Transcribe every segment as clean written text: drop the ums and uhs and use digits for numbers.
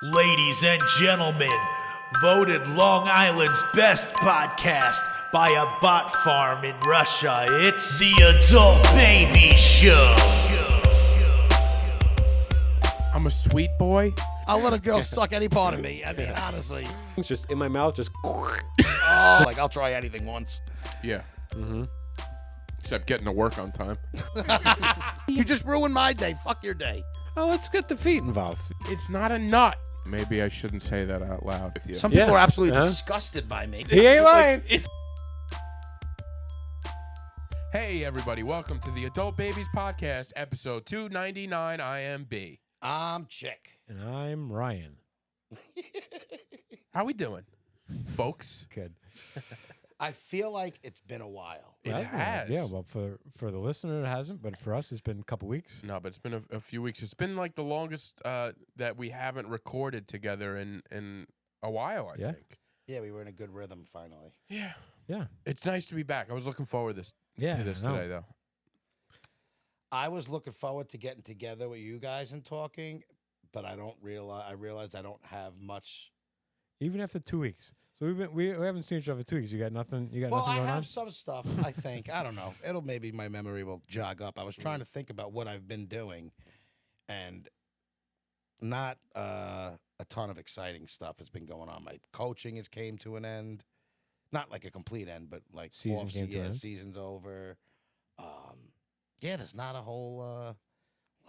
Ladies and gentlemen, voted Long Island's best podcast by a bot farm in Russia, it's the Adult Baby Show. I'm a sweet boy. I'll let a girl suck any part of me. I mean, honestly. It's just in my mouth, just. Oh, like, I'll try anything once. Yeah. Mm-hmm. Except getting to work on time. You just ruined my day. Fuck your day. Oh, let's get the feet involved. It's not a nut. Maybe I shouldn't say that out loud with you. Some people Yeah. are absolutely Huh? disgusted by me. He ain't lying. Hey, everybody. Welcome to the Adult Babies Podcast, episode 299. I am B. I'm Chick. And I'm Ryan. How we doing, folks? Good. I feel like it's been a while. It Well, has. Yeah, well, for the listener, it hasn't, but for us, it's been a couple weeks. No, but it's been a few weeks. It's been like the longest that we haven't recorded together in a while, I Yeah. think. Yeah, we were in a good rhythm finally. Yeah. Yeah. It's nice to be back. I was looking forward to this I know. today, though. I was looking forward to getting together with you guys and talking, but I realized I don't have much. Even after 2 weeks. So we haven't seen each other for 2 weeks. You got nothing. You got Well, nothing I going have on. some stuff, I think. I don't know. It'll maybe my memory will jog up. I was trying to think about what I've been doing, and not a ton of exciting stuff has been going on. My coaching has came to an end. Not like a complete end, but like Season came to an end. season's over. Yeah, there's not a whole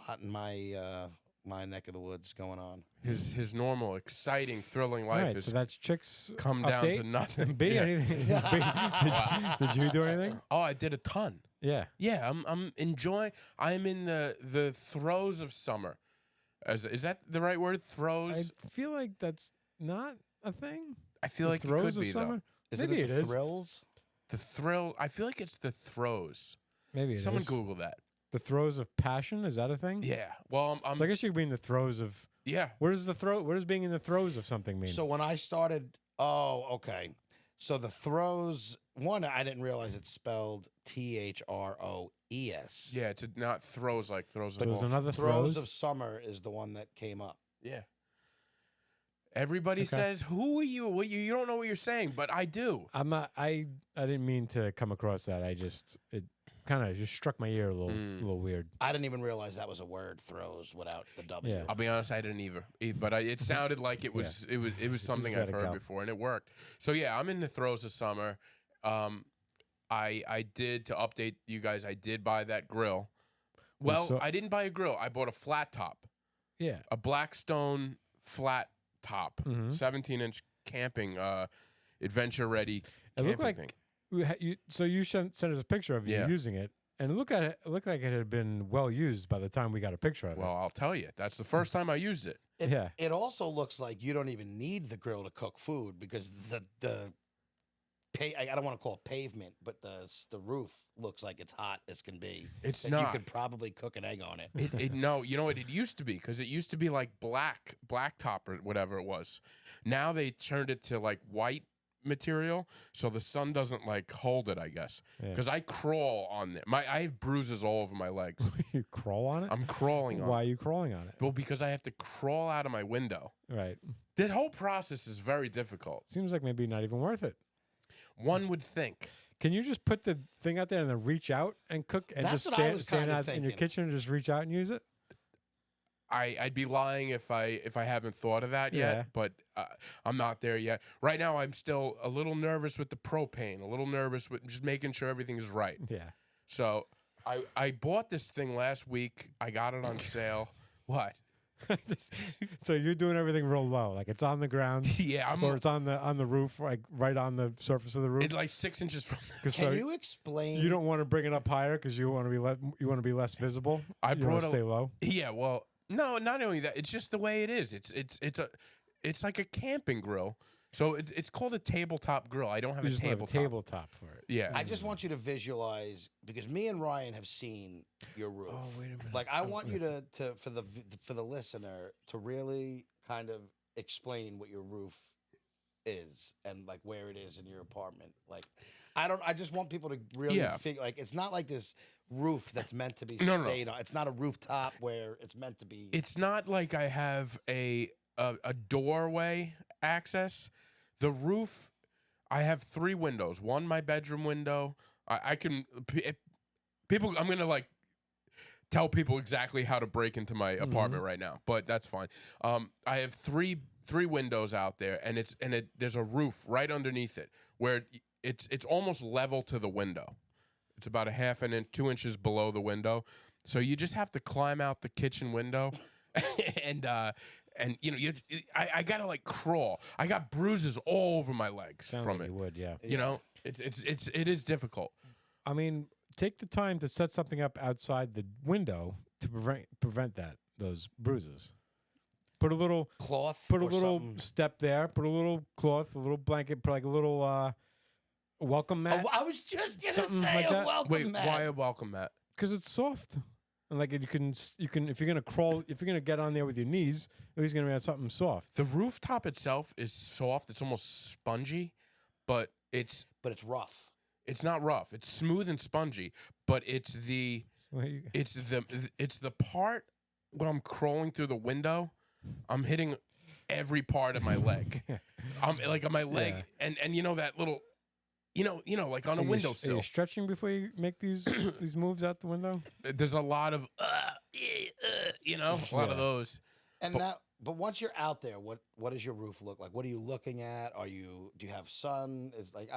lot in my neck of the woods going on. His normal, exciting, thrilling All life right, is so that's Chick's come down update. to nothing. B, Yeah. anything? B, did you do anything? Oh, I did a ton. Yeah. Yeah, I'm enjoying. I'm in the throes of summer. Is that the right word? I Throes. feel like that's not a thing. I feel The like it throes could of be summer? though. Maybe it it the is. thrills? The thrill. I feel like it's the throes. Maybe it Someone is. Google that. The throes of passion, is that a thing? Yeah. Well, I'm So I guess you could be in the throes of. yeah. What does being in the throes of something mean? So when I started, okay. So the throes, one, I didn't realize it's spelled THROES. Yeah. It's not throes like throws. But of There's balls. another Throes throes. of Summer is the one that came up. Yeah. Everybody Okay. says, "Who are you? What you don't know what you're saying," but I do. I'm not. I didn't mean to come across that. It kind of just struck my ear a little weird. I didn't even realize that was a word, throws, without the W. Yeah. I'll be honest, I didn't either. But it sounded like it was it was something let I've it heard go. before, and it worked. So yeah, I'm in the throes of summer. I did, to update you guys, I did buy that grill. Well, So- I didn't buy a grill. I bought a flat top, Yeah. a Blackstone flat top, Mhm. 17-inch camping, adventure ready. It camping looked like thing. so you sent us a picture of you Yeah. using it, and it looked like it had been well used by the time we got a picture of Well, I'll tell you, that's the first time I used it. Yeah. It also looks like you don't even need the grill to cook food because I don't want to call it pavement, but the roof looks like it's hot as can be. It's And not. You could probably cook an egg on it. No, you know what? It used to be, because it used to be like black top or whatever it was. Now they turned it to like white material, so the sun doesn't like hold it, I guess. Yeah. Because I crawl on it. I have bruises all over my legs. You crawl on it. I'm crawling on Why it. are you crawling on it? Well, because I have to crawl out of my window. Right. This whole process is very difficult. Seems like maybe not even worth it. One would think. Can you just put the thing out there and then reach out and cook and That's just what I stand, was stand kinda out in your thinking. kitchen and just reach out and use it? I'd be lying if I haven't thought of that Yeah. yet, but I'm not there yet. Right now, I'm still a little nervous with the propane, a little nervous with just making sure everything is right. Yeah. So I bought this thing last week. I got it on sale. What? So you're doing everything real low, like it's on the ground, Yeah, or it's on the roof, like right on the surface of the roof. it's like 6 inches from. 'Cause Can so you explain? you don't want to bring it up higher because you want to be less visible. I You wanna brought a- stay low. Yeah, well, no, not only that. It's just the way it is. It's like a camping grill. So it's called a tabletop grill. I don't have You a just want a tabletop. tabletop for it. Yeah. I just want you to visualize, because me and Ryan have seen your roof. Oh, wait a minute. Like, I want you to for the listener to really kind of explain what your roof is and like where it is in your apartment. Like, I just want people to really figure, like, it's not like this roof that's meant to be No. stayed on. It's not a rooftop where it's meant to be. It's not like I have a a doorway access. The roof, I have 3 windows. One, my bedroom window. I can people. I'm gonna like tell people exactly how to break into my apartment right now, but that's fine. I have three windows out there, and there's a roof right underneath it where it's almost level to the window. It's about a half an inch, 2 inches below the window. So you just have to climb out the kitchen window, and you know I gotta like crawl. I got bruises all over my legs Sounds from like it. you would, yeah. You know, it is difficult. I mean, take the time to set something up outside the window to prevent those bruises. Put a little Cloth. Put a or little something. step there. Put a little cloth, a little blanket, put like a little welcome mat. Oh, I was just gonna Something say like a that. welcome Wait, mat. why a welcome mat? Because it's soft, and like you can if you're gonna crawl, if you're gonna get on there with your knees, at least you're gonna have something soft. The rooftop itself is soft. It's almost spongy, but it's rough. it's not rough. It's smooth and spongy, but it's the part when I'm crawling through the window, I'm hitting every part of my leg. I'm like on my leg, Yeah. and you know that little, you know, like on a Are windowsill. you stretching before you make these these moves out the window? There's a lot of, you know, a lot of those. And but once you're out there, what does your roof look like? What are you looking at? Do you have sun? It's like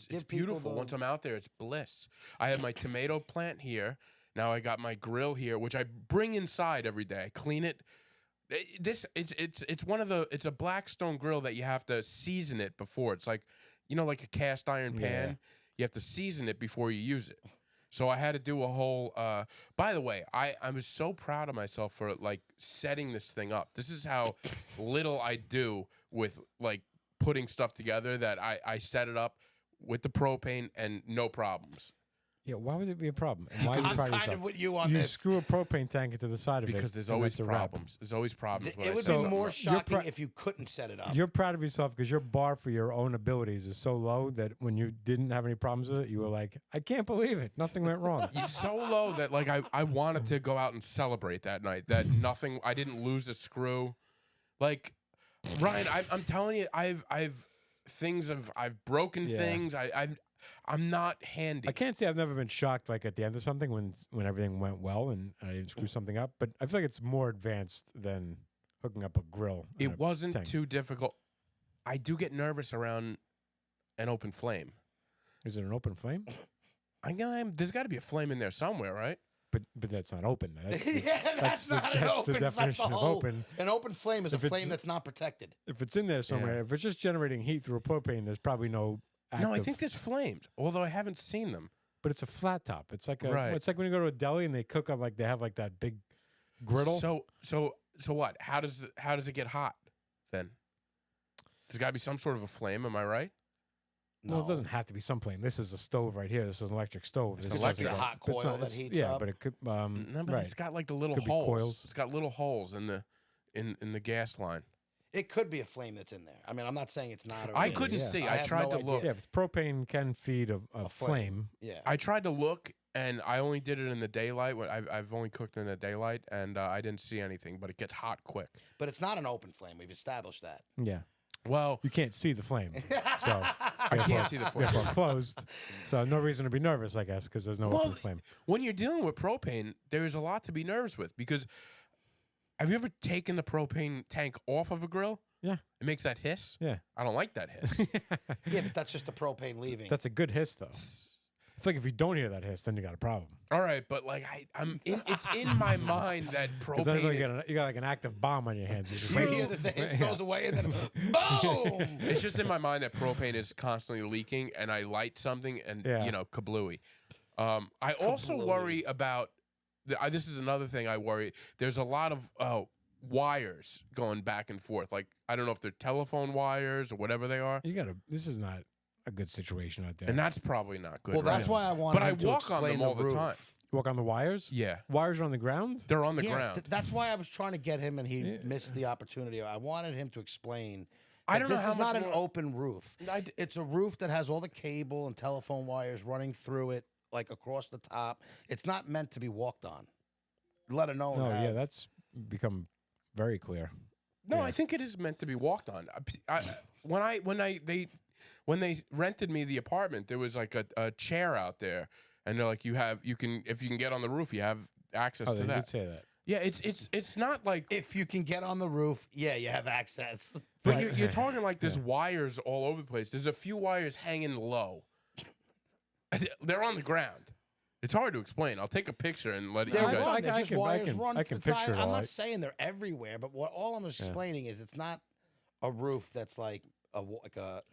It's beautiful. Once I'm out there, it's bliss. I have my tomato plant here. Now I got my grill here, which I bring inside every day. I clean it. It's one of the. It's a Blackstone grill that you have to season it before. It's like, you know, like a cast iron pan. Yeah. You have to season it before you use it. So I had to do a whole. By the way, I was so proud of myself for like setting this thing up. This is how little I do with like putting stuff together. That I set it up with the propane and no problems. Yeah, why would it be a problem? And why are you I'm proud of kind yourself? of with you on You this. screw a propane tank into the side of it. Because there's and always that's a wrap. problems. There's always problems. When It I would set be something more up. shocking pra- if you couldn't set it up. You're proud of yourself because your bar for your own abilities is so low that when you didn't have any problems with it, you were like, I can't believe it. Nothing went wrong. It's so low that like I wanted to go out and celebrate that night. That I didn't lose a screw. Like Ryan, I'm telling you, I've broken Yeah. things. I'm not handy. I can't say I've never been shocked like at the end of something when everything went well and I didn't screw something up, but I feel like it's more advanced than hooking up a grill. on It a wasn't tank. too difficult. I do get nervous around an open flame. Is it an open flame? There's got to be a flame in there somewhere, right? But that's not open. That's the, Yeah, that's not an that's open. the That's definition the of whole- open. An open flame is a If it's- flame that's not protected. If it's in there somewhere, if it's just generating heat through a propane, there's probably no. No, I active- think there's flames, although I haven't seen them. But it's a flat top. It's like Right. It's like when you go to a deli and they cook up like they have like that big griddle. So what? How does it get hot then? There's got to be some sort of a flame. Am I right? No, Well, it doesn't have to be some flame. This is a stove right here. This is an electric stove. It's This is electric. like A hot but it's coil not- that it's- heats yeah, up. but it could. No, but right. it's got like the little Could be holes. coils. It's got little holes in the gas line. It could be a flame that's in there. I mean, I'm not saying it's not. Or I it couldn't is. see. I I have tried no to look. idea. Yeah, but propane can feed a flame. Yeah. I tried to look, and I only did it in the daylight. I've only cooked in the daylight, and I didn't see anything. But it gets hot quick. But it's not an open flame. We've established that. Yeah, Well, you can't see the flame, so I can't see the flame. therefore closed. So no reason to be nervous, I guess, because there's no open flame. When you're dealing with propane, there's a lot to be nervous with because have you ever taken the propane tank off of a grill? Yeah, It makes that hiss. yeah. I don't like that hiss. Yeah, but that's just the propane leaving. That's a good hiss, though. It's like if you don't hear that hiss, then you got a problem. All right, but like it's in my mind that Because then propane. you got like an active bomb on your hands. You just you hear that the hiss goes away and then boom. It's just in my mind that propane is constantly leaking, and I light something, and Yeah. kablooey. I also Kablooey. worry about. This is another thing I worry. There's a lot of wires going back and forth. Like I don't know if they're telephone wires or whatever they are, You gotta. This is not a good situation out there. and that's probably not good. Well, that's right? why I want. But him I to walk on explain them all the roof. time. Walk on the wires. Yeah, Wires are on the ground. they're on the Yeah, ground. that's why I was trying to get him, and he missed the opportunity. I wanted him to explain. I that don't know this how is not much an more- open roof. I d- It's a roof that has all the cable and telephone wires running through it, like across the top. It's not meant to be walked on. Let alone. No, have- yeah, that's become very clear. No, Yeah. I think it is meant to be walked on. When they rented me the apartment, there was like a chair out there, and they're like, if you can get on the roof, you have access Oh, to they that. did say that. Yeah, it's not like. If you can get on the roof, yeah, you have access. But you're talking like there's wires all over the place. There's a few wires hanging low. They're on the ground. It's hard to explain. I'll take a picture and let you They're guys. run. They're I just can- I wires can- run. I can for the picture it I'm all. not saying they're everywhere, but all I'm just explaining is it's not a roof that's like a.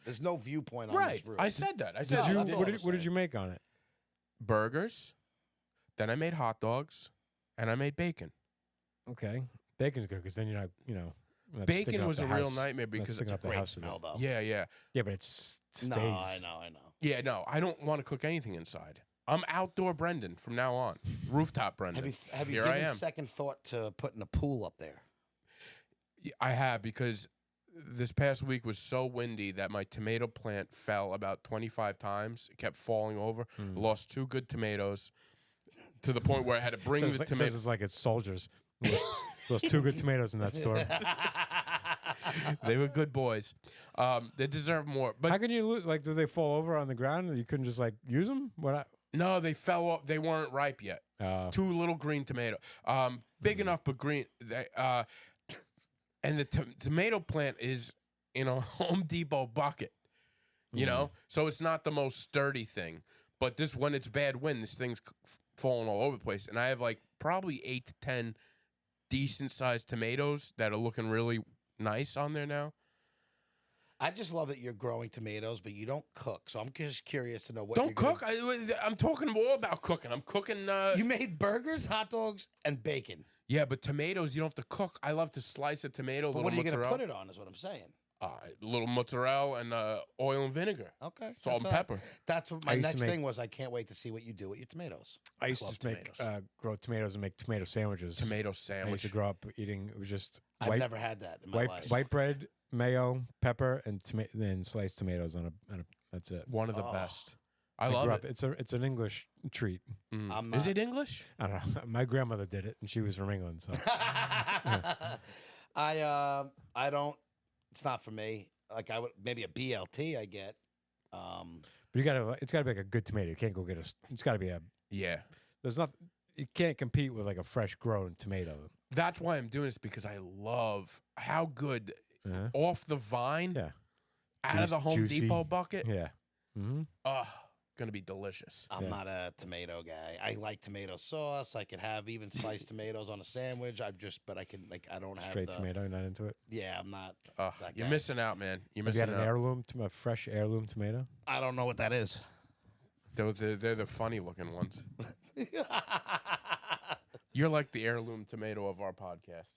There's no viewpoint on Right. this roof. I said that. I No, said that's all What I'm did you saying. make on it? burgers. Then I made hot dogs, and I made bacon. Okay, bacon's good because then you're not, not sticking Bacon up was the a real house. nightmare Not because sticking up the Great house. with smell it. though. yeah. Yeah, but it stays. No, I know. Yeah, no, I don't want to cook anything inside. I'm outdoor Brendan from now on. Rooftop Brendan. Have you Here I given am. second thought to putting a pool up there? I have, because this past week was so windy that my tomato plant fell about 25 times. It kept falling over. Lost 2 good tomatoes to the point where I had to bring Says, the like, tomatoes. says it's like it's soldiers. Those 2 good tomatoes in that store. They were good boys. They deserve more. But How can you lose? Like, do they fall over on the ground and you couldn't just like use them? no, they fell off. They weren't ripe yet. 2 little green tomato. Big enough, but green. And the tomato plant is in a Home Depot bucket, you know? So it's not the most sturdy thing. But when it's bad wind, this thing's falling all over the place. And I have like probably 8 to 10 decent-sized tomatoes that are looking really nice on there now. I just love that you're growing tomatoes, but you don't cook. So I'm just curious to know what. Don't you're gonna- cook. I'm talking all about cooking. I'm cooking. You made burgers, hot dogs, and bacon. Yeah, but tomatoes, you don't have to cook. I love to slice a tomato, But little what are you going to mozzarella. put it on? Is what I'm saying. Little mozzarella and oil and vinegar. Okay. Salt and that's all right. pepper. That's what I my used to next make- thing was. I can't wait to see what you do with your tomatoes. I used to love just make tomatoes. grow tomatoes and make tomato sandwiches. Tomato I used sandwich. to grow up eating. It was just I've never had that in my life. white bread, mayo, pepper, and then sliced tomatoes on a. That's it. One of the Oh. best. I grew love up- it. It's an English treat. I'm Is not- it English? I don't know. My grandmother did it, and she was from England, so I don't. It's not for me. Like I would maybe a BLT. I get. but it's gotta be like a good tomato. You can't go get it's gotta be a. Yeah. There's not. You can't compete with like a fresh grown tomato. That's why I'm doing this, because I love how good Uh-huh. off the vine, Yeah, out of the Home juicy. Depot bucket. yeah. Mm-hmm. Gonna be delicious. I'm not a tomato guy. I like tomato sauce. I could have even sliced tomatoes on a sandwich. But I can I don't have Straight the, tomato, not into it. Yeah, I'm not. Ugh, that you're guy. missing out, man. You're Have you missing had an out. heirloom, a fresh heirloom tomato? I don't know what that is. They're the funny looking ones. You're like the heirloom tomato of our podcast.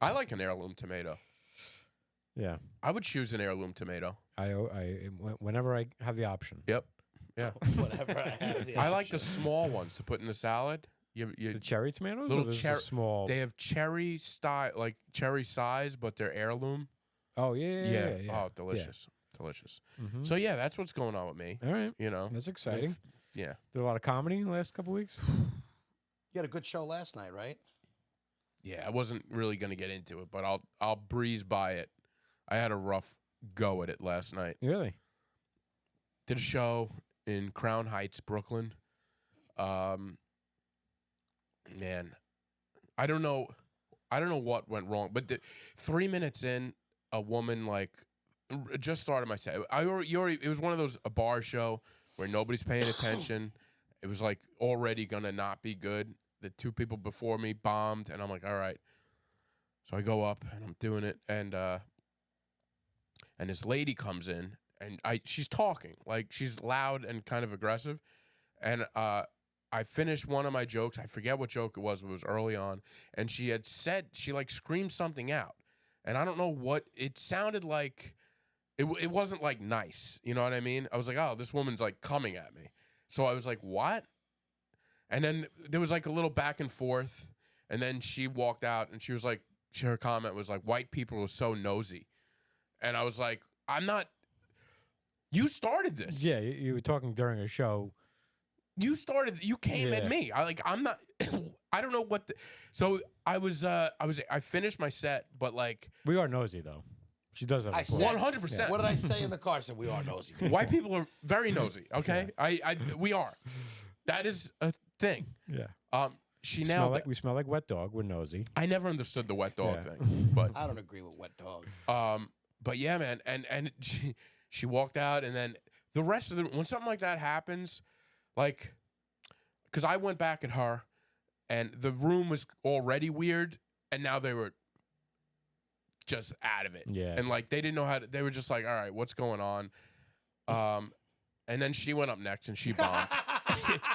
I like an heirloom tomato. Yeah, I would choose an heirloom tomato. whenever I have the option. Yep. Yeah. Whatever I have. The I like the option. small ones to put in the salad. You The cherry tomatoes, Little or there's cherry- the small. They have cherry style, like cherry size, but they're heirloom. Oh yeah. Oh, delicious. Delicious. Mhm. So yeah, that's what's going on with me. All right, You know. that's exciting. Yeah. Did a lot of comedy in the last couple weeks. You had a good show last night, right? Yeah, I wasn't really gonna get into it, but I'll breeze by it. I had a rough go at it last night. Really? Did a show in Crown Heights, Brooklyn. Man, I don't know what went wrong, but 3 minutes in, a woman just started my set. It was one of those a bar show where nobody's paying attention. It was like already gonna not be good. The 2 people before me bombed, and I'm like, all right. So I go up and I'm doing it, and this lady comes in, and she's talking, like she's loud and kind of aggressive, and I finished one of my jokes. I forget what joke it was, but it was early on, and she had said, she like screamed something out, and I don't know what it sounded like. It wasn't like nice, you know what I mean? I was like, oh, this woman's like coming at me. So I was like, what? And then there was like a little back and forth, and then she walked out, and she was like, her comment was like, white people are so nosy. And I was like, I'm not. You started this. Yeah, you were talking during a show. You started. You came at Yeah. me. I'm not. I don't know what. So I finished my set, but like We are nosy though. She does have. I a point. said- 100%. What did I say in the car? I said, we are nosy. White people are very nosy. Okay, we are. That is a thing. Yeah. She Smell nailed like, it. we smell like wet dog. We're nosy. I never understood the wet dog Yeah. thing, but I don't agree with wet dog. but yeah, man, and she walked out, and then the rest of the when something like that happens, like, because I went back at her, and the room was already weird, and now they were just out of it, Yeah. and like they didn't know how to. They were just like, all right, what's going on? And then she went up next, and she bombed.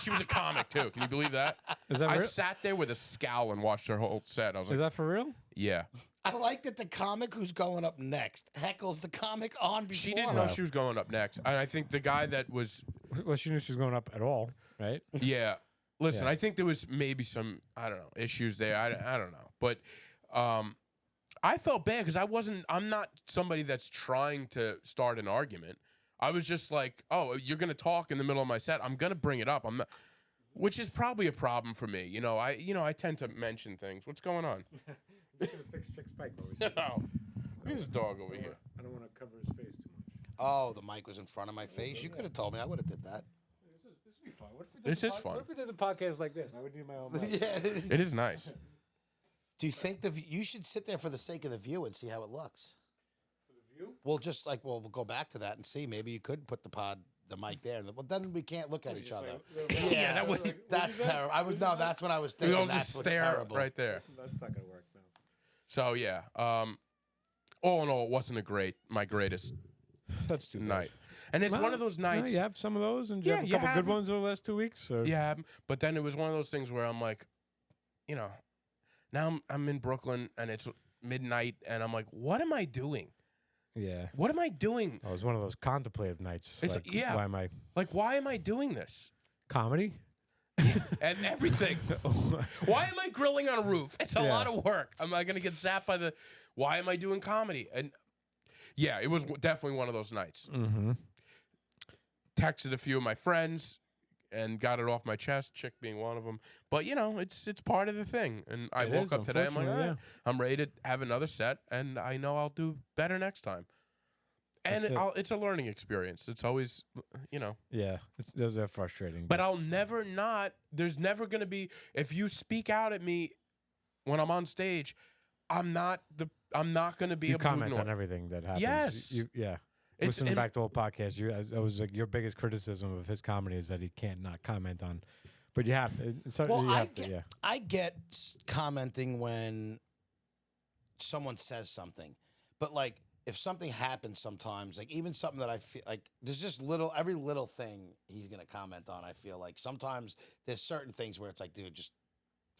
She was a comic too. Can you believe that? Is that I real? sat there with a scowl and watched her whole set. I was Is like, that for real? yeah. I like that the comic who's going up next heckles the comic on before. She didn't know she was going up next. And I think the guy that was, Well, she knew she was going up at all, right? yeah. Listen, Yeah. I think there was maybe some, I don't know, issues there. I don't know. But I felt bad because I'm not somebody that's trying to start an argument. I was just like, oh, you're going to talk in the middle of my set. I'm going to bring it up. I'm not, which is probably a problem for me. I tend to mention things. What's going on? Fix Chick's mic No. Look at this dog over here. I don't want to cover his face too much. Oh, the mic was in front of my face. You could have told me. I would have did that. This would be fun. What if we This is fun. What if we did the podcast like this? I would need my own mic. Yeah. It is nice. Do you think you should sit there for the sake of the view and see how it looks? For the view? We'll just we'll go back to that and see. Maybe you could put the mic there. Well, then we can't look at each other. Yeah, that would. That's terrible. That's what I was We thinking. all That's just what's stare terrible. right there. That's not gonna work. No. So yeah, all in all, it wasn't my greatest That's too bad. night. And it's one of those nights. You have some of those, and you Yeah, have a you couple have good them. ones over the last 2 weeks. Or? Yeah, but then it was one of those things where I'm like, now I'm in Brooklyn and it's midnight, and I'm like, what am I doing? Yeah. What am I doing? Oh, it was one of those contemplative nights. It's- like, yeah. Why am I Why am I doing this? comedy? And everything. Why am I grilling on a roof? It's a Yeah. lot of work. Am I going to get zapped by the? Why am I doing comedy? And yeah, it was definitely one of those nights. Mm-hmm. Texted a few of my friends and got it off my chest. Chick being one of them. But it's part of the thing. And I It woke is, up today. I'm like, unfortunately, all right, I'm ready to have another set, and I know I'll do better next time. And That's it. it's a learning experience. It's always, Yeah. Those are frustrating. But I'll never not. There's never going to be. If you speak out at me when I'm on stage, I'm not going to be you able to comment ignore. on everything that happens. Yes. Yeah. It's- Listening and- back to the whole podcast, that was like your biggest criticism of his comedy is that he can't not comment on. But you have to. Well, you have to, yeah. I get commenting when someone says something, but like if something happens sometimes, like even something that I feel like there's just every little thing he's gonna comment on. I feel like sometimes there's certain things where it's like, dude, just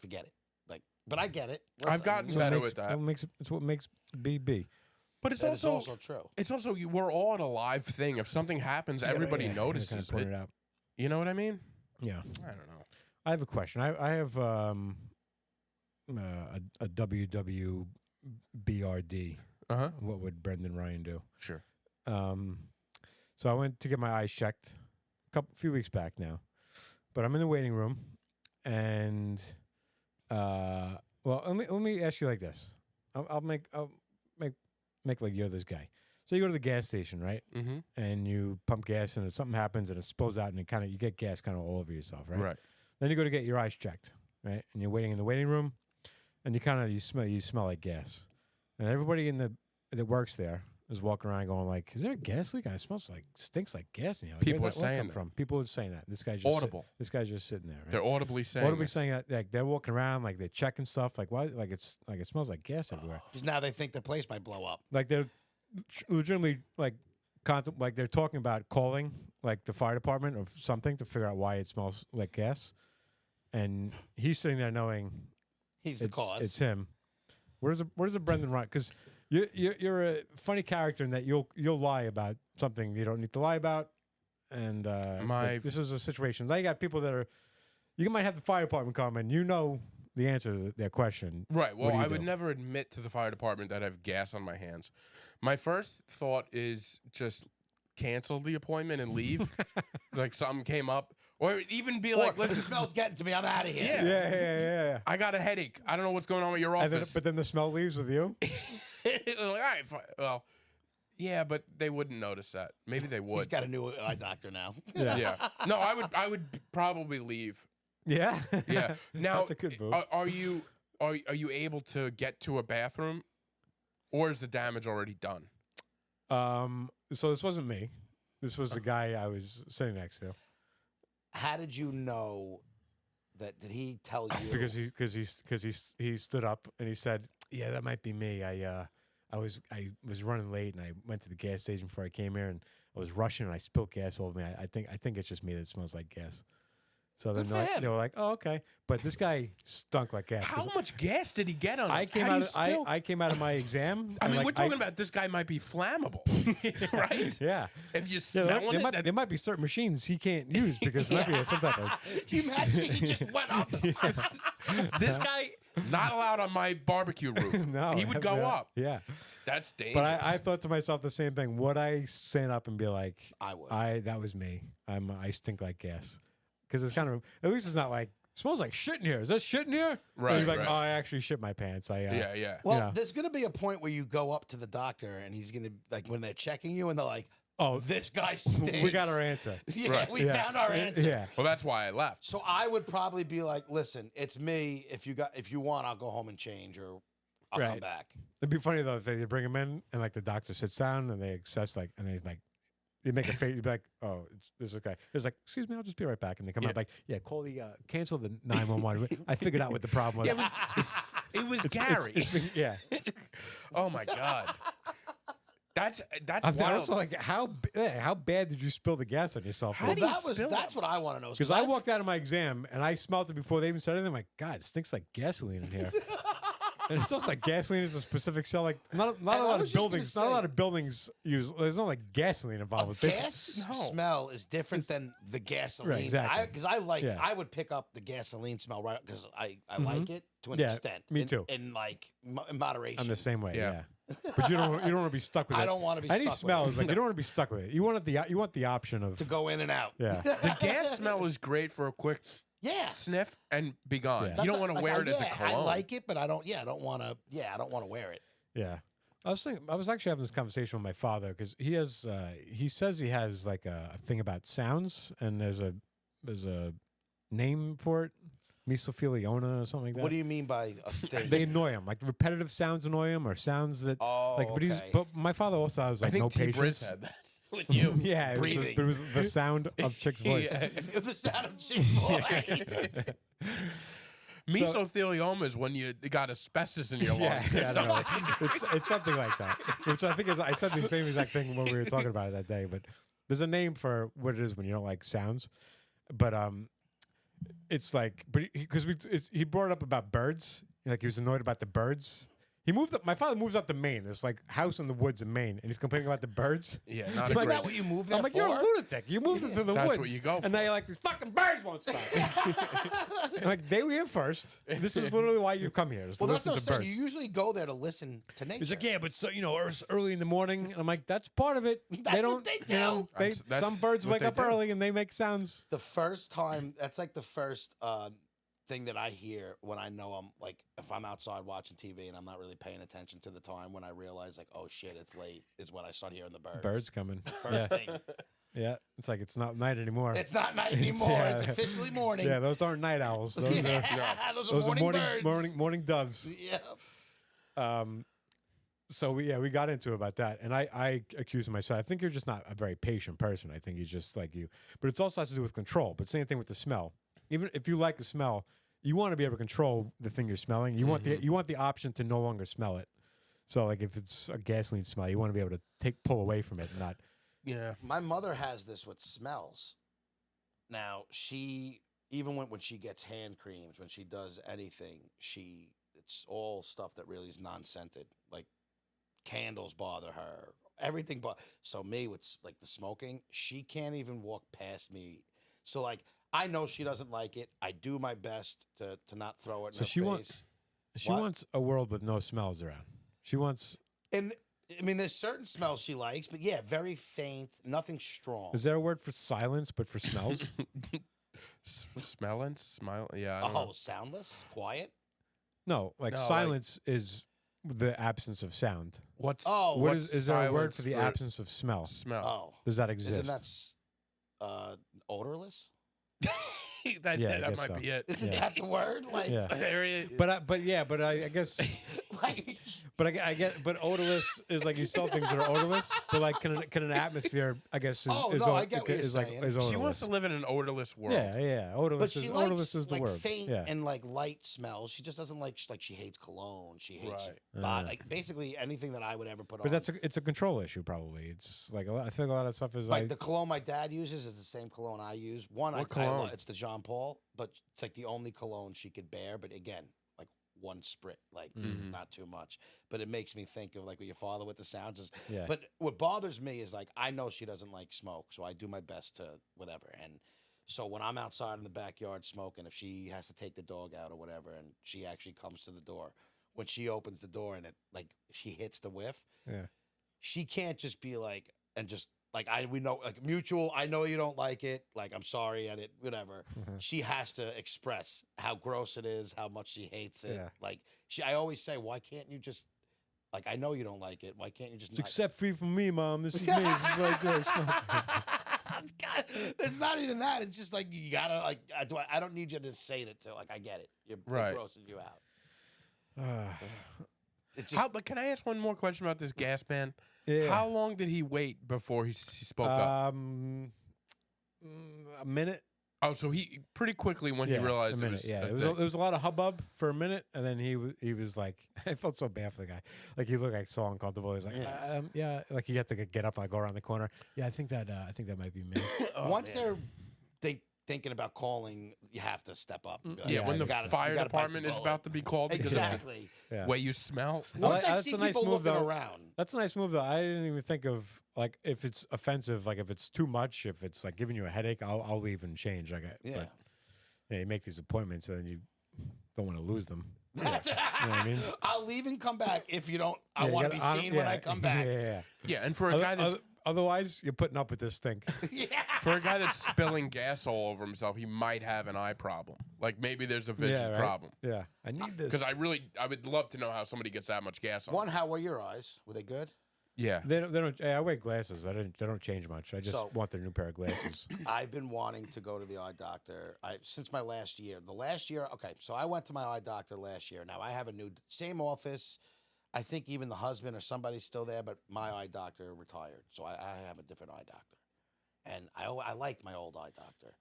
forget it. Like, but I get it. I've gotten Listen, better Makes- with that. It's what makes BB. But it's that is also, also true. it's also we're all at a live thing. If something happens, everybody Yeah, notices kinda point it out. You know what I mean? Yeah. I don't know. I have a question. I have a WWBRD. Uh-huh. What would Brendan Ryan do? Sure. So I went to get my eyes checked few weeks back now, but I'm in the waiting room, and well, let me ask you like this. I'll make like you're this guy. So you go to the gas station, right? Mm-hmm. And you pump gas, and if something happens, and it spills out, and you get gas kind of all over yourself, right? Right. Then you go to get your eyes checked, right? And you're waiting in the waiting room, and you smell like gas, and everybody that works there is walking around going like, "Is there a gas leak? It stinks like gas in here." Like, People where'd are that saying come that. from. People are saying that. This guy's just Audible. this guy's just sitting there. Right? They're audibly saying. Audibly this. saying that, like they're walking around, like they're checking stuff, like why, like it smells like gas everywhere. Because now they think the place might blow up. Like they're legitimately like like they're talking about calling like the fire department or something to figure out why it smells like gas, and he's sitting there knowing He's the cause. it's him. Where's the Brendan Ryan? Because you're a funny character in that you'll lie about something you don't need to lie about, and this is a situation. Now you got people that you might have the fire department come and the answer to their question. Right. What Well, do you I would do? never admit to the fire department that I have gas on my hands. My first thought is just cancel the appointment and leave. Like something came up, Or even be Or, like, the listen, smell's getting to me. I'm out of here. Yeah. Yeah. I got a headache. I don't know what's going on with your And then, office. but then the smell leaves with you. Like, all right, fine. Well, yeah, but they wouldn't notice that. Maybe they He's would. got a new eye doctor now. Yeah. Yeah. No, I would probably leave. Yeah. Yeah. Now, That's a good move. are you able to get to a bathroom, or is the damage already done? So this wasn't me. This was the guy I was sitting next to. How did you know that? Did he tell you? Because he stood up and he said, "Yeah, that might be me. I was running late and I went to the gas station before I came here and I was rushing and I spilled gas all over me. I think it's just me that smells like gas." So then Good for him. they were like, "Oh, okay." But this guy stunk like gas. How 'cause much gas did he get on I it? came How do out. you spill? I came out of my exam. I and, mean, like, we're talking about this guy might be flammable, right? Yeah. If you Yeah, smell there, it, might, there might be certain machines he can't use because there might be some type of. You imagine he just went up. this guy not allowed on my barbecue roof. No, he would go yeah, up. Yeah, That's dangerous. but I thought to myself the same thing. Would I stand up and be like, I would. That was me. I stink like gas," because it's kind of at least it's not like smells like shit in here. Is that shit in here? Right, And he's like, right. "Oh, I actually shit my pants." yeah. Well, Yeah. there's going to be a point where you go up to the doctor and he's going to, like, when they're checking you and they're like, Oh, this guy stinks. we got our answer. Yeah, Right. we Yeah. found our answer. Yeah. Well, that's why I left. So I would probably be like, listen, it's me. If you want, I'll go home and change or I'll come Right. back. It'd be funny though if they bring him in and like the doctor sits down and they assess like and they like you make a face. You'd be like, "Oh, this is okay." It's like, "Excuse me, I'll just be right back." And they come out like, "Yeah, call the cancel the 911." I figured out what the problem was. It was It's Gary. yeah. Oh my god. That's I'm wild. also like, how bad did you spill the gas on yourself? How Well, do you that's spill what I want to know. Because I walked out of my exam and I smelled it before they even said anything. I'm like, God, it stinks like gasoline in here. And it's also like gasoline is a specific cell. Like not a I lot was of just gonna buildings. Not a say- lot of buildings use. There's not like gasoline involved. with gas No. smell is different than the gasoline. Right, exactly. Because I like, Yeah. I would pick up the gasoline smell right because I like it to an Yeah, extent. me in, too. In like in moderation. I'm the same way. Yeah. Yeah. But you don't want to be stuck with it. I don't wanna be Any stuck with smell it. is like you don't want to be stuck with it. You want the option of to go in and out. yeah. The gas smell is great for a quick Yeah. sniff and be gone. Yeah. You don't want to wear it as a cologne. I like it, but I don't. Yeah, I don't want to. Yeah, I don't want to wear it. Yeah. I was actually having this conversation with my father because he has he says he has like a thing about sounds and there's a name for it, mesothelioma or something like that. What do you mean by a thing? They annoy him, like repetitive sounds annoy him or sounds that Oh, like. But okay. but my father also has I like think no T. Briz patience. had that with you. Yeah, Breathing. but it was the sound of Chick's voice. Yeah. the sound of Chick's voice. Mesothelioma is when you got asbestos in your lungs. Yeah, I don't know. It's something like that. Which I think is I said the same exact thing when we were talking about it that day. But there's a name for what it is when you don't like sounds. But it's like because he brought it up about birds. Like he was annoyed about the birds. He moved up. My father moves up to Maine. This like house in the woods in Maine, and he's complaining about the birds. Yeah, not a Isn't great. that what you moved there I'm like, for? you're a lunatic. You moved into the That's woods. what you go And now for. you're like, these fucking birds won't stop. I'm like, they were here first. This is literally why you come here. Is to Well, that's listen what I'm to saying. birds. You usually go there to listen to nature. He's like, yeah, but so it's early in the morning, and I'm like, that's part of it. That's they what don't. they You know, do. That's some birds what wake they up do. early and they make sounds. The first time, that's like the first thing that I hear when I know I'm like, if I'm outside watching TV and I'm not really paying attention to the time, when I realize like, oh shit, it's late, is when I start hearing the birds. Birds coming. First Yeah, thing. yeah. It's like it's not night anymore. It's not night anymore. yeah. It's officially morning. Yeah, those aren't night owls. Those Yeah, those are are morning birds. morning doves. Yeah. So we got into it about that, and I accused him. I said, I think you're just not a very patient person. I think he's just like you. But it's also has to do with control. But same thing with the smell. Even if you like a smell, you want to be able to control the thing you're smelling. You want the option to no longer smell it. So like if it's a gasoline smell, you want to be able to pull away from it and not. Yeah. My mother has this with smells. Now, she, even when she gets hand creams, when she does anything, it's all stuff that really is non-scented. Like candles bother her. Everything so me with like the smoking, she can't even walk past me. So like I know she doesn't like it. I do my best to not throw it in her face. She What? wants a world with no smells around. She wants. And I mean, there's certain smells she likes, but yeah, very faint, nothing strong. Is there a word for silence, but for smells? Smelling, smile. Yeah. I don't Oh, know. soundless, quiet. No, like No, like- silence is the absence of sound. What's Oh, What what's is there a word silence for the absence of smell? smell? Oh, Does that exist? isn't that odorless? that Yeah, I that guess might so. be it. Isn't Yeah. that the word? Like, Yeah. Area- But I guess like I get but odorless is like you sell things that are odorless, but like can an atmosphere I guess is, Oh, is, no, o- I get what you're is like saying. is she odorless. wants to live in an odorless world. Yeah, but odorless she is likes odorless is the like word. faint Yeah. and like light smells. She just doesn't like she hates cologne. She hates Right. like basically anything that I would ever put on. But it's a control issue probably. It's like I think a lot of stuff is like the cologne my dad uses is the same cologne I use. What cologne? It's the Jean Paul, but it's like the only cologne she could bear. But again, like one sprit, like Mhm. not too much. But it makes me think of like with your father with the sounds. Yeah. But what bothers me is like I know she doesn't like smoke, so I do my best to whatever. And so when I'm outside in the backyard smoking, if she has to take the dog out or whatever, and she actually comes to the door, when she opens the door and it like she hits the whiff, Yeah. she can't just be like and just like we know like mutual. I know you don't like it. Like I'm sorry at it. Whatever. She has to express how gross it is, how much she hates it. Yeah. Like I always say, why can't you just like I know you don't like it. Why can't you just It's not? except free from me, Mom. This is me. This is what I do. God, it's not even that. It's just like you gotta like. I don't need you to say that to. Like I get it. You're Right. It grosses you out. It just But can I ask one more question about this gas man? Yeah. How long did he wait before he spoke up? A minute. Oh, so he pretty quickly when Yeah, he realized a it minute. was Yeah, a it was thing. it was a lot of hubbub for a minute, and then he was like, I felt so bad for the guy. Like he looked like so uncomfortable. He was like, yeah, like he had to get up and go around the corner. Yeah, I think that might be me. once they thinking about calling, you have to step up. and be like, Yeah, Yeah, when I the guess so. fire you gotta bite the department is bullet. about to be called because of Exactly. the Yeah. way you smell. Once I That's see a nice people move, looking though. around, That's a nice move though. I didn't even think of like if it's offensive, like if it's too much, if it's like giving you a headache, I'll leave and change. Like, yeah. but yeah, you make these appointments and then you don't want to lose them. That's You know what I mean? I'll leave and come back if you don't. I Yeah, you want to be gotta seen when I come back. Yeah. Yeah, and for a guy that's Otherwise, you're putting up with this stink. Yeah. for a guy that's spilling gas all over himself, he might have an eye problem. Like maybe there's a vision Yeah, right? problem. Yeah, I need this. Because I would love to know how somebody gets that much gas on. One, how were your eyes? Were they good? Yeah. They don't. I wear glasses. They don't change much. I just So- want their new pair of glasses. I've been wanting to go to the eye doctor since my last year. The last year, okay, so I went to my eye doctor last year. Now I have a same office. I think even the husband or somebody's still there, but my eye doctor retired, so I have a different eye doctor. And I liked my old eye doctor.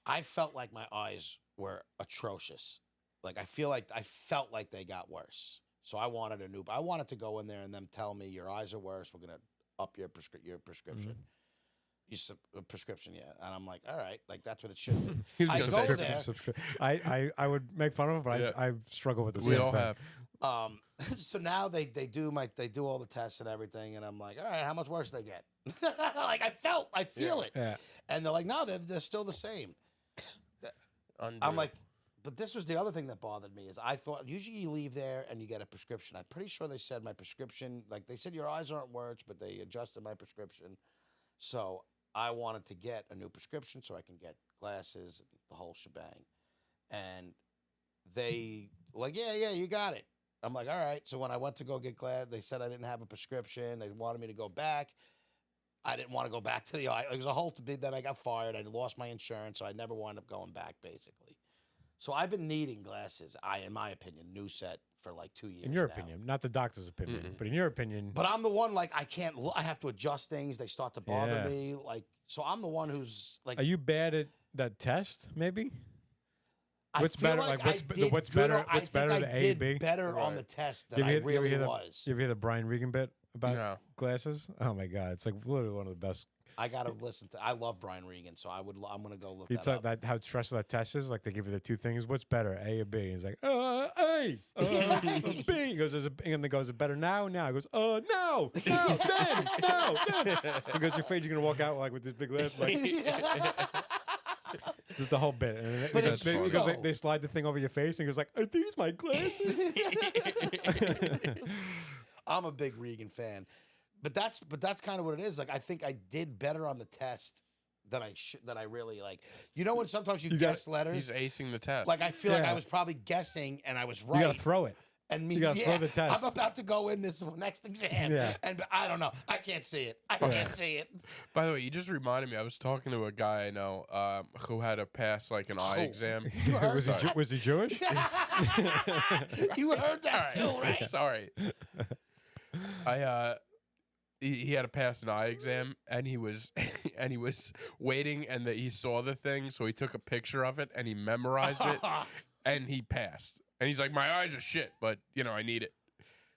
I felt like my eyes were atrocious. Like I felt like they got worse. So I wanted I wanted to go in there and them tell me your eyes are worse. We're gonna up your prescription. A prescription, yeah. And I'm like, all right, like that's what it should be. He was I gonna go say there. I would make fun of it, but Yeah. I struggle with the We same all thing. have. So now they do all the tests and everything, and I'm like, all right, how much worse they get? Like I feel it, Yeah. and they're like, no, they're still the same. I'm like, but this was the other thing that bothered me is I thought usually you leave there and you get a prescription. I'm pretty sure they said my prescription, like they said your eyes aren't worse, but they adjusted my prescription. So I wanted to get a new prescription so I can get glasses and the whole shebang. And they like, yeah, you got it. I'm like, all right. So when I went to go get glasses, they said I didn't have a prescription. They wanted me to go back. I didn't want to go back to the eye. It was a whole to be that I got fired. I lost my insurance, so I never wound up going back, basically. So I've been needing glasses, in my opinion, new set for like 2 years In your now. opinion, not the doctor's opinion, but in your opinion, But I'm the one, like, I can't, I have to adjust things. They start to bother Yeah. me. Like, so I'm the one who's like, are you bad at that test? Maybe. I what's feel better- like like, what's I be- did what's good better- on- I what's think better I to A, did B? better on Right. the test You than I ever really hear was. You ever hear the Brian Regan bit about No. glasses? Oh my god, it's like literally one of the best. I got to listen to, I love Brian Regan, so I'm going to go look It's that like up. that how stressful that test is. Like they give you the two things. What's better, A or B? And he's like, A, B. He goes, and then goes, it better now? Now. He goes, no, then. He goes, you're afraid you're gonna walk out like with this big glass, like just the whole bit. And then But he it's goes, true, he goes like, though. they slide the thing over your face, and he goes like, are these my glasses? I'm a big Regan fan. But that's kind of what it is. Like I think I did better on the test than I really like. You know when sometimes you guess letters? He's acing the test. Like I feel like Yeah. I was probably guessing and I was You right. gotta throw it. And me, You gotta throw the test. I'm about to go in this next exam, Yeah. and I don't know. I can't see it. I can't see it. By the way, you just reminded me. I was talking to a guy I know who had to pass like an eye exam. You heard was he that? was he Jewish? You heard that too, right? Sorry. He had to pass an eye exam, and he was waiting, and he saw the thing, so he took a picture of it and he memorized it, and he passed. And he's like, my eyes are shit, but I need it.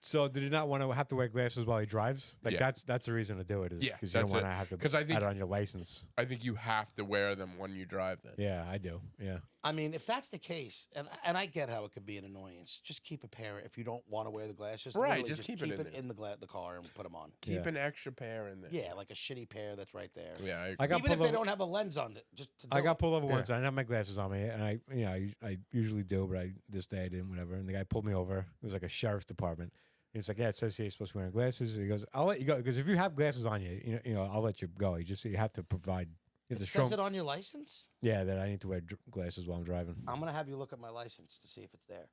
So did he not want to have to wear glasses while he drives? Like Yeah. that's the reason to do it is Yeah, because you don't that's want it. to have to 'Cause I think- add on your license. I think you have to wear them when you drive. Then Yeah, I do. Yeah. I mean, if that's the case, and I get how it could be an annoyance, just keep a pair if you don't want to wear the glasses. Right, literally just keep it in there. in the car and put them on. keep Yeah. an extra pair in there. Yeah, like a shitty pair that's right there. Yeah, I got Even if pulled they over. don't have a lens on it, just to I do got it. pulled over Yeah. once. I didn't have my glasses on me, and I usually do, but this day I didn't. Whatever. And the guy pulled me over. It was like a sheriff's department. He's like, yeah, it says here you're supposed to be wearing glasses. He goes, I'll let you go because if you have glasses on you, I'll let you go. You have to provide. You have It to show says it on your license. yeah, that I need to wear glasses while I'm driving. I'm gonna have you look at my license to see if it's there.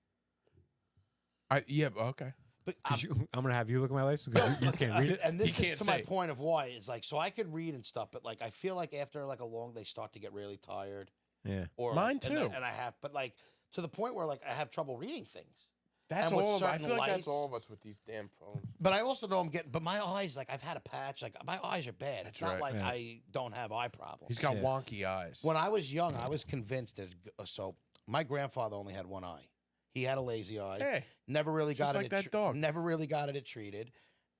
Okay. But I'm gonna have you look at my license because you can't read it. And this He is can't to my say. point of why it's like so I could read and stuff, but like I feel like after like a long they start to get really tired. Yeah. Or Mine and too. And I have, but like to the point where like I have trouble reading things. That's And with all. I certain feel like lights- that's all of us with these damn phones. But I also know I'm getting. But my eyes, like I've had a patch. Like my eyes are bad. It's That's not right. like Yeah. I don't have eye problems. He's got Yeah. wonky eyes. When I was young, I was convinced that. So my grandfather only had one eye. He had a lazy eye. Hey, Never really just got like it. that dog. Never really got it treated,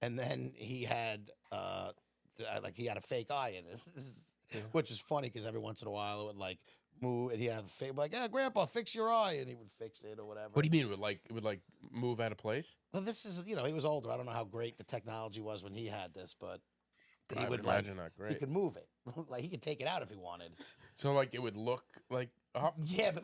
and then he had like he had a fake eye in it, which is funny because every once in a while it would like move, and he'd have a fake like, "Yeah, Grandpa, fix your eye," and he would fix it or whatever. what do you mean? It would like move out of place? Well, this is he was older. I don't know how great the technology was when he had this, but he I would like, imagine not he great. could move it. Like he could take it out if he wanted. So like it would look like up. Yeah, but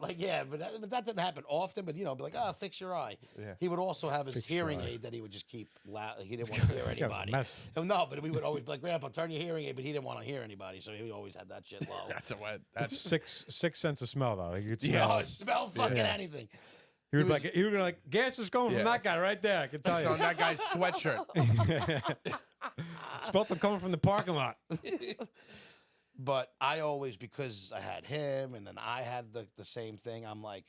that didn't happen often. But be like, fix your eye. Yeah. He would also have his Fix your hearing eye. aid that he would just keep loud. He didn't want to hear Yeah, it was a anybody. mess. No, but we would always be like, Grandpa, turn your hearing aid. But he didn't want to hear anybody, so he always had that shit low. That's a wet. That's Six sense of smell though. You could Yeah. smell. Oh, smell fucking Yeah. anything. He would was- he would be like, gas is going Yeah. from that guy right there. I can tell it's on you. that guy's sweatshirt. Smelled them coming from the parking lot. But I always, because I had him and then I had the same thing, I'm like,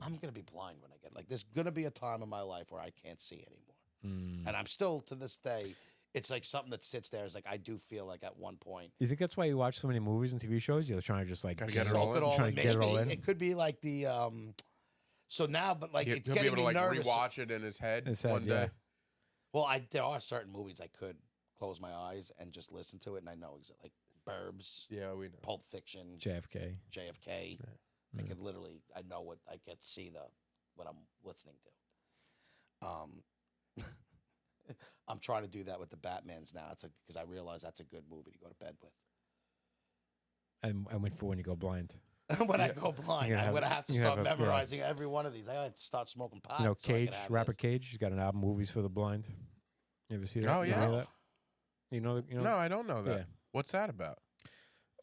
I'm going to be blind when I get like, there's going to be a time in my life where I can't see anymore. And I'm still, to this day, it's like something that sits there. It's like, I do feel like at one point, You think that's why you watch so many movies and TV shows? You're trying to just like Gotta get it soak all in. all Trying in. to get it all Maybe in. it could be like the, so now, but like, it's He'll be getting able to me like nervous. rewatch it in his head His head, one yeah. day. Well, there are certain movies I could close my eyes and just listen to it. And I know exactly, like Burbs, Yeah, we know. Pulp Fiction, JFK. JFK. I could literally, I know what I get to see what I'm listening to. I'm trying to do that with the Batmans now. It's because I realize that's a good movie to go to bed with. And I went for when you go blind. When I go blind, You're gonna I'm have- gonna have to you're start gonna have memorizing every one of these. I have to start smoking pot. You know, so I can Cage, have rapper this. Cage. He's got an album, Movies for the Blind. You ever see that? Oh, You yeah. know that? You know. No, I don't know that. Yeah. What's that about?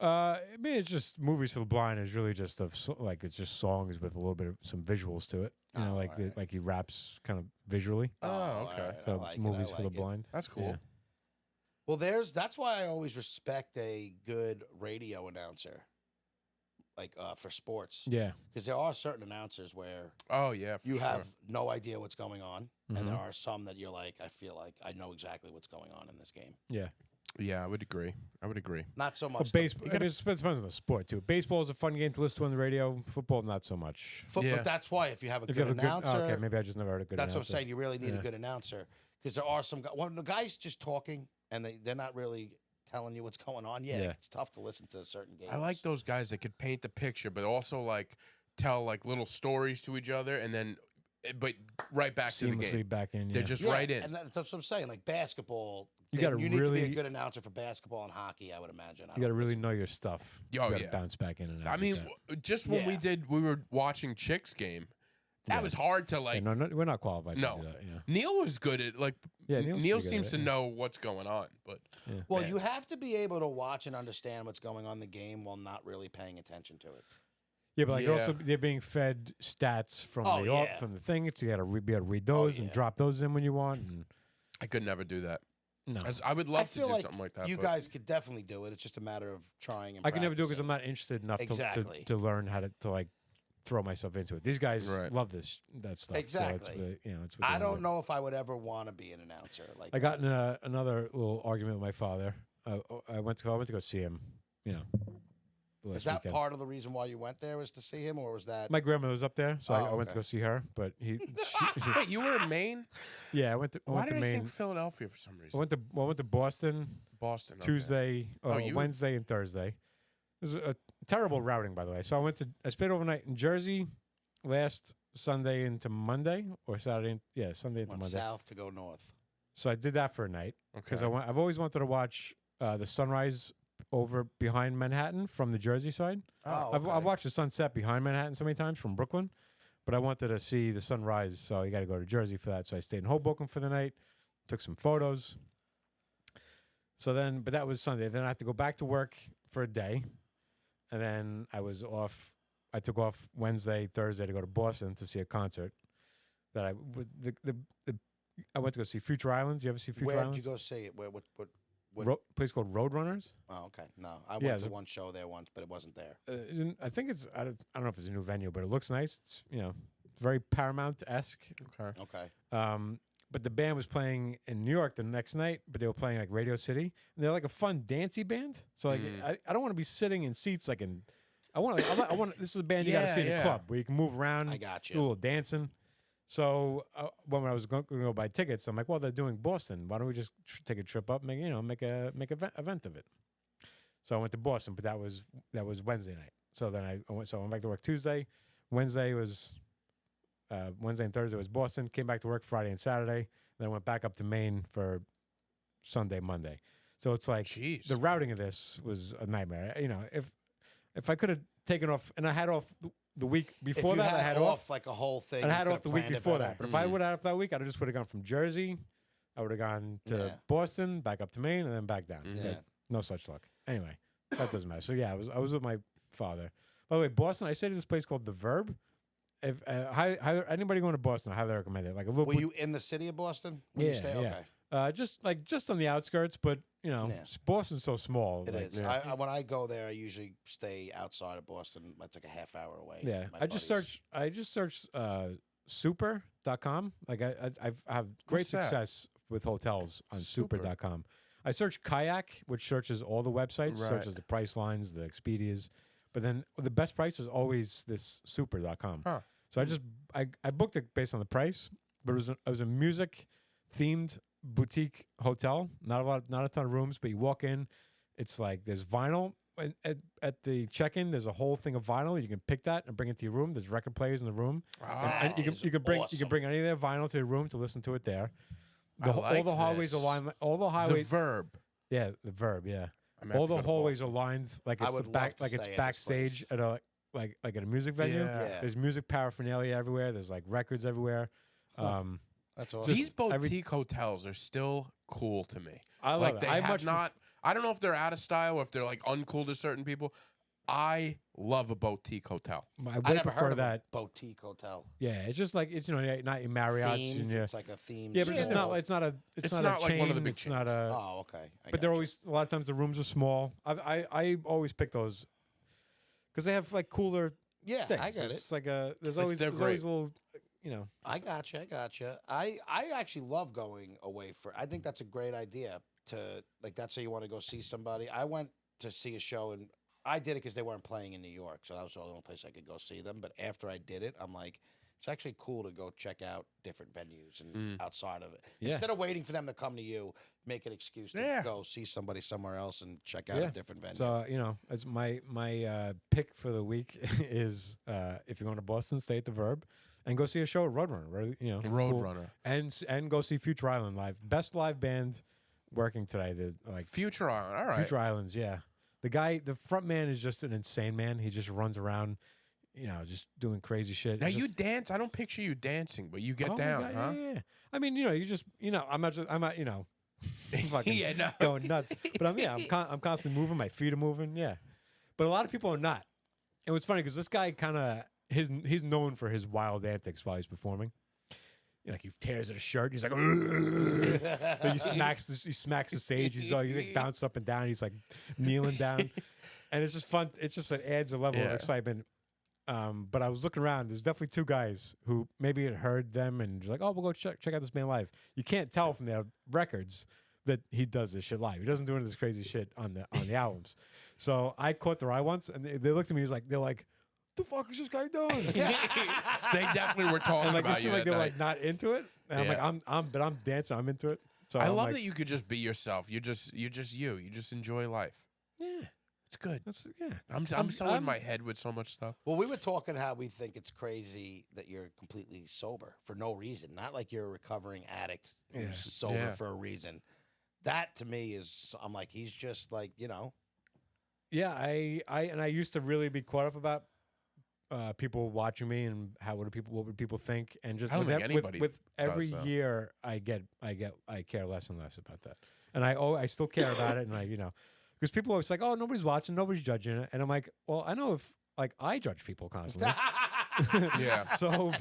I mean, it's just Movies for the Blind is really just like it's just songs with a little bit of some visuals to it. You know, Oh, like alright. like he raps kind of visually. Oh, all okay. right, I So like it's it, I Movies for the like it. Blind. That's cool. Yeah. Well, that's why I always respect a good radio announcer, like for sports, Yeah. because there are certain announcers where Oh yeah, for you sure. have no idea what's going on, and Mm-hmm. there are some that you're like, I feel like I know exactly what's going on in this game. Yeah. Yeah, I would agree. Not so Well, much baseball. It depends on the sport too. Baseball is a fun game to listen to on the radio. Football, not so much. Yeah. But that's why if you have a If good you have announcer, okay, maybe I just never heard a good. that's what I'm announcer. saying. You really need Yeah. a good announcer because there are some when the guy's just talking and they're not really telling you what's going on. Yeah, Yeah. it's tough to listen to certain games. I like those guys that could paint the picture, but also like tell like little stories to each other, and then but right back to the Seamlessly game. back in. Yeah. They're just Yeah, right in. and that's what I'm saying. Like basketball, You then gotta you need to be a really- good announcer for basketball and hockey. I would imagine. you got to really know your stuff. Oh, you gotta yeah. bounce back in and out. I like mean, that. just when Yeah. we were watching Chick's game, That Yeah. was hard to Yeah, like. no, we're not qualified No. to do that. Yeah. Neil was good at like. Yeah, Neil Neil's pretty good seems at to it, yeah. know what's going on, but Well, Man. you have to be able to watch and understand what's going on in the game while not really paying attention to it. Yeah, but like Yeah. also they're being fed stats from Oh, the yeah. from the thing. So you got to be able to read those and yeah. drop those in when you want. And I could never do that. no, I would I love to feel do like something like that. you but guys could definitely do it. It's just a matter of trying and I can never do it because practicing. I'm not interested enough Exactly. to learn how to like throw myself into it. These guys Right. love that stuff. Exactly. So it's, really- you know, it's what I they wanna don't do. know if I would ever want to be an announcer. Like I got in another little argument with my father. I went to go see him. You know, last Is that weekend. part of the reason why you went there was to see him, or was that? My grandmother was up there, so I Oh, went to okay. go see her. But Wait, you were in Maine? yeah, I went to Why did I Maine. think Philadelphia for some I reason? went to Boston Boston. okay. Tuesday, you- Wednesday, and Thursday. This is a terrible routing, by the way. So I stayed overnight in Jersey last Sunday into Monday or Saturday. Sunday into went Monday. south to go north. So I did that for a night because Okay. I've always wanted to watch the sunrise over behind Manhattan from the Jersey side. Oh, I've okay. watched the sunset behind Manhattan so many times from Brooklyn, but I wanted to see the sunrise, so you got to go to Jersey for that. So I stayed in Hoboken for the night, took some photos. So then, but that was Sunday. Then I have to go back to work for a day, and then I was off. I took off Wednesday, Thursday to go to Boston to see a concert. That I with I went to go see Future Islands. You ever see Future Where did Islands? you go see it? What? Place called Roadrunners. Oh, okay. No, I Yeah, went to it's a- one show there once, but it wasn't there. I think it's I don't know if it's a new venue, but it looks nice. It's it's very Paramount esque. Okay. Okay. But the band was playing in New York the next night, but they were playing like Radio City, and they're like a fun dancey band. So like I don't want to be sitting in seats like in. I want this is a band you got to Yeah, see in a yeah. club where you can move around. I got Do a you. little dancing. So when I was going to go buy tickets, I'm like, well, they're doing Boston. Why don't we just take a trip up, make a event of it? So I went to Boston, but that was Wednesday night. So then I went back to work Tuesday. Wednesday and Thursday was Boston. Came back to work Friday and Saturday. Then I went back up to Maine for Sunday, Monday. So it's like Jeez. the routing of this was a nightmare. If I could have taken off, and I had off the week before if you that, I had off. like a whole thing. And I you had could've off the week planned it before better. that. But if I would have that week, I just would have gone from Jersey. I would have gone to Yeah. Boston, back up to Maine, and then back down. Mhm. Yeah. No such luck. Anyway, that doesn't matter. So yeah, I was with my father. By the way, Boston. I stayed at this place called The Verb. If anybody going to Boston, I highly recommend it. Like a little. Were you in the city of Boston? When you Yeah, stayed? yeah. Okay. Just on the outskirts, but Yeah. Boston's so small. It like, is. yeah. When I go there, I usually stay outside of Boston. That's like a half hour away. Yeah, with my I just searched super.com. Like I have great What's that? success with hotels on Super. super.com. I searched Kayak, which searches all the websites, Right. searches the price lines, the Expedias, but then the best price is always this super.com. Huh. So I booked it based on the price, but it was a music themed boutique hotel. Not a ton of rooms, but you walk in, it's like there's vinyl. And at the check-in, there's a whole thing of vinyl. You can pick that and bring it to your room. There's record players in the room. That And you is can bring awesome. any of their vinyl to your room to listen to it there. I All like the hallways this. align. All the The highways. verb. Yeah, the Verb. Yeah, I'm gonna have all to the go to hallways are lined like I it's the would love back, to like it's stay at this backstage place. at a like at a music venue. Yeah. Yeah. There's music paraphernalia everywhere. There's like records everywhere. That's awesome. These boutique hotels are still cool to me. I love like it. they I have much not. I don't know if they're out of style or if they're like uncool to certain people. I love a boutique hotel. I I way never prefer heard of that. a boutique hotel. Yeah, it's just like it's not your Marriott's Themed. and your, It's like a theme. yeah, but it's not it's not It's not not a like chain. one of the big It's not chains. a. Oh, okay. But they're always a lot of times the rooms are small. I always pick those because they have like cooler Yeah, things. I got it. It's like there's they're always a great. little I got you. I actually love going away for. I think that's a great idea. To like, that's how you want to go see somebody. I went to see a show and I did it because they weren't playing in New York, so that was the only place I could go see them. But after I did it, I'm like, it's actually cool to go check out different venues and outside of it. Yeah. Instead of waiting for them to come to you, make an excuse to Yeah. go see somebody somewhere else and check out a different venue. So as my pick for the week is if you're going to Boston, stay at the Verb and go see a show at Roadrunner. Right? Cool. Roadrunner. and go see Future Island live. Best live band working today. There's like Future Island. All right. Future Islands. Yeah, the front man is just an insane man. He just runs around. just doing crazy shit. Now It's you just, dance. I don't picture you dancing, but you get oh my down, God, huh? yeah. I mean, you just, I'm not, fucking Yeah, no. going nuts. But I'm constantly moving. My feet are moving. Yeah. But a lot of people are not. It was funny because this guy kind of he's known for his wild antics while he's performing. Like he tears at a shirt. He's like, like he smacks the stage. He's like bouncing up and down. He's like kneeling down, and it's just fun. It's just it adds a level of Yeah. excitement. But I was looking around. There's definitely two guys who maybe had heard them and just like, oh, we'll go check out this band live. You can't tell from their records that he does this shit live. He doesn't do any of this crazy shit on the albums. So I caught their eye once, and they looked at me. They're like, "The fuck is this guy doing?" They definitely were talking And like they about seem you. like that they're night. like not into it. And Yeah. I'm dancing. I'm into it. So I I'm love like, that you could just be yourself. You're just you. You just enjoy life. Yeah, It's good. yeah. I'm so in my head with so much stuff. Well, we were talking how we think it's crazy that you're completely sober for no reason. Not like you're a recovering addict who's Yeah. sober Yeah. for a reason. That to me is, I'm like, he's just like, Yeah, I used to really be caught up about people watching me and what would people think, and just I don't with, think anybody with every does, though. year I care less and less about that, and I still care about it, and because people always like, oh, nobody's watching, nobody's judging it, and I'm like, well, I know if like I judge people constantly. Yeah. So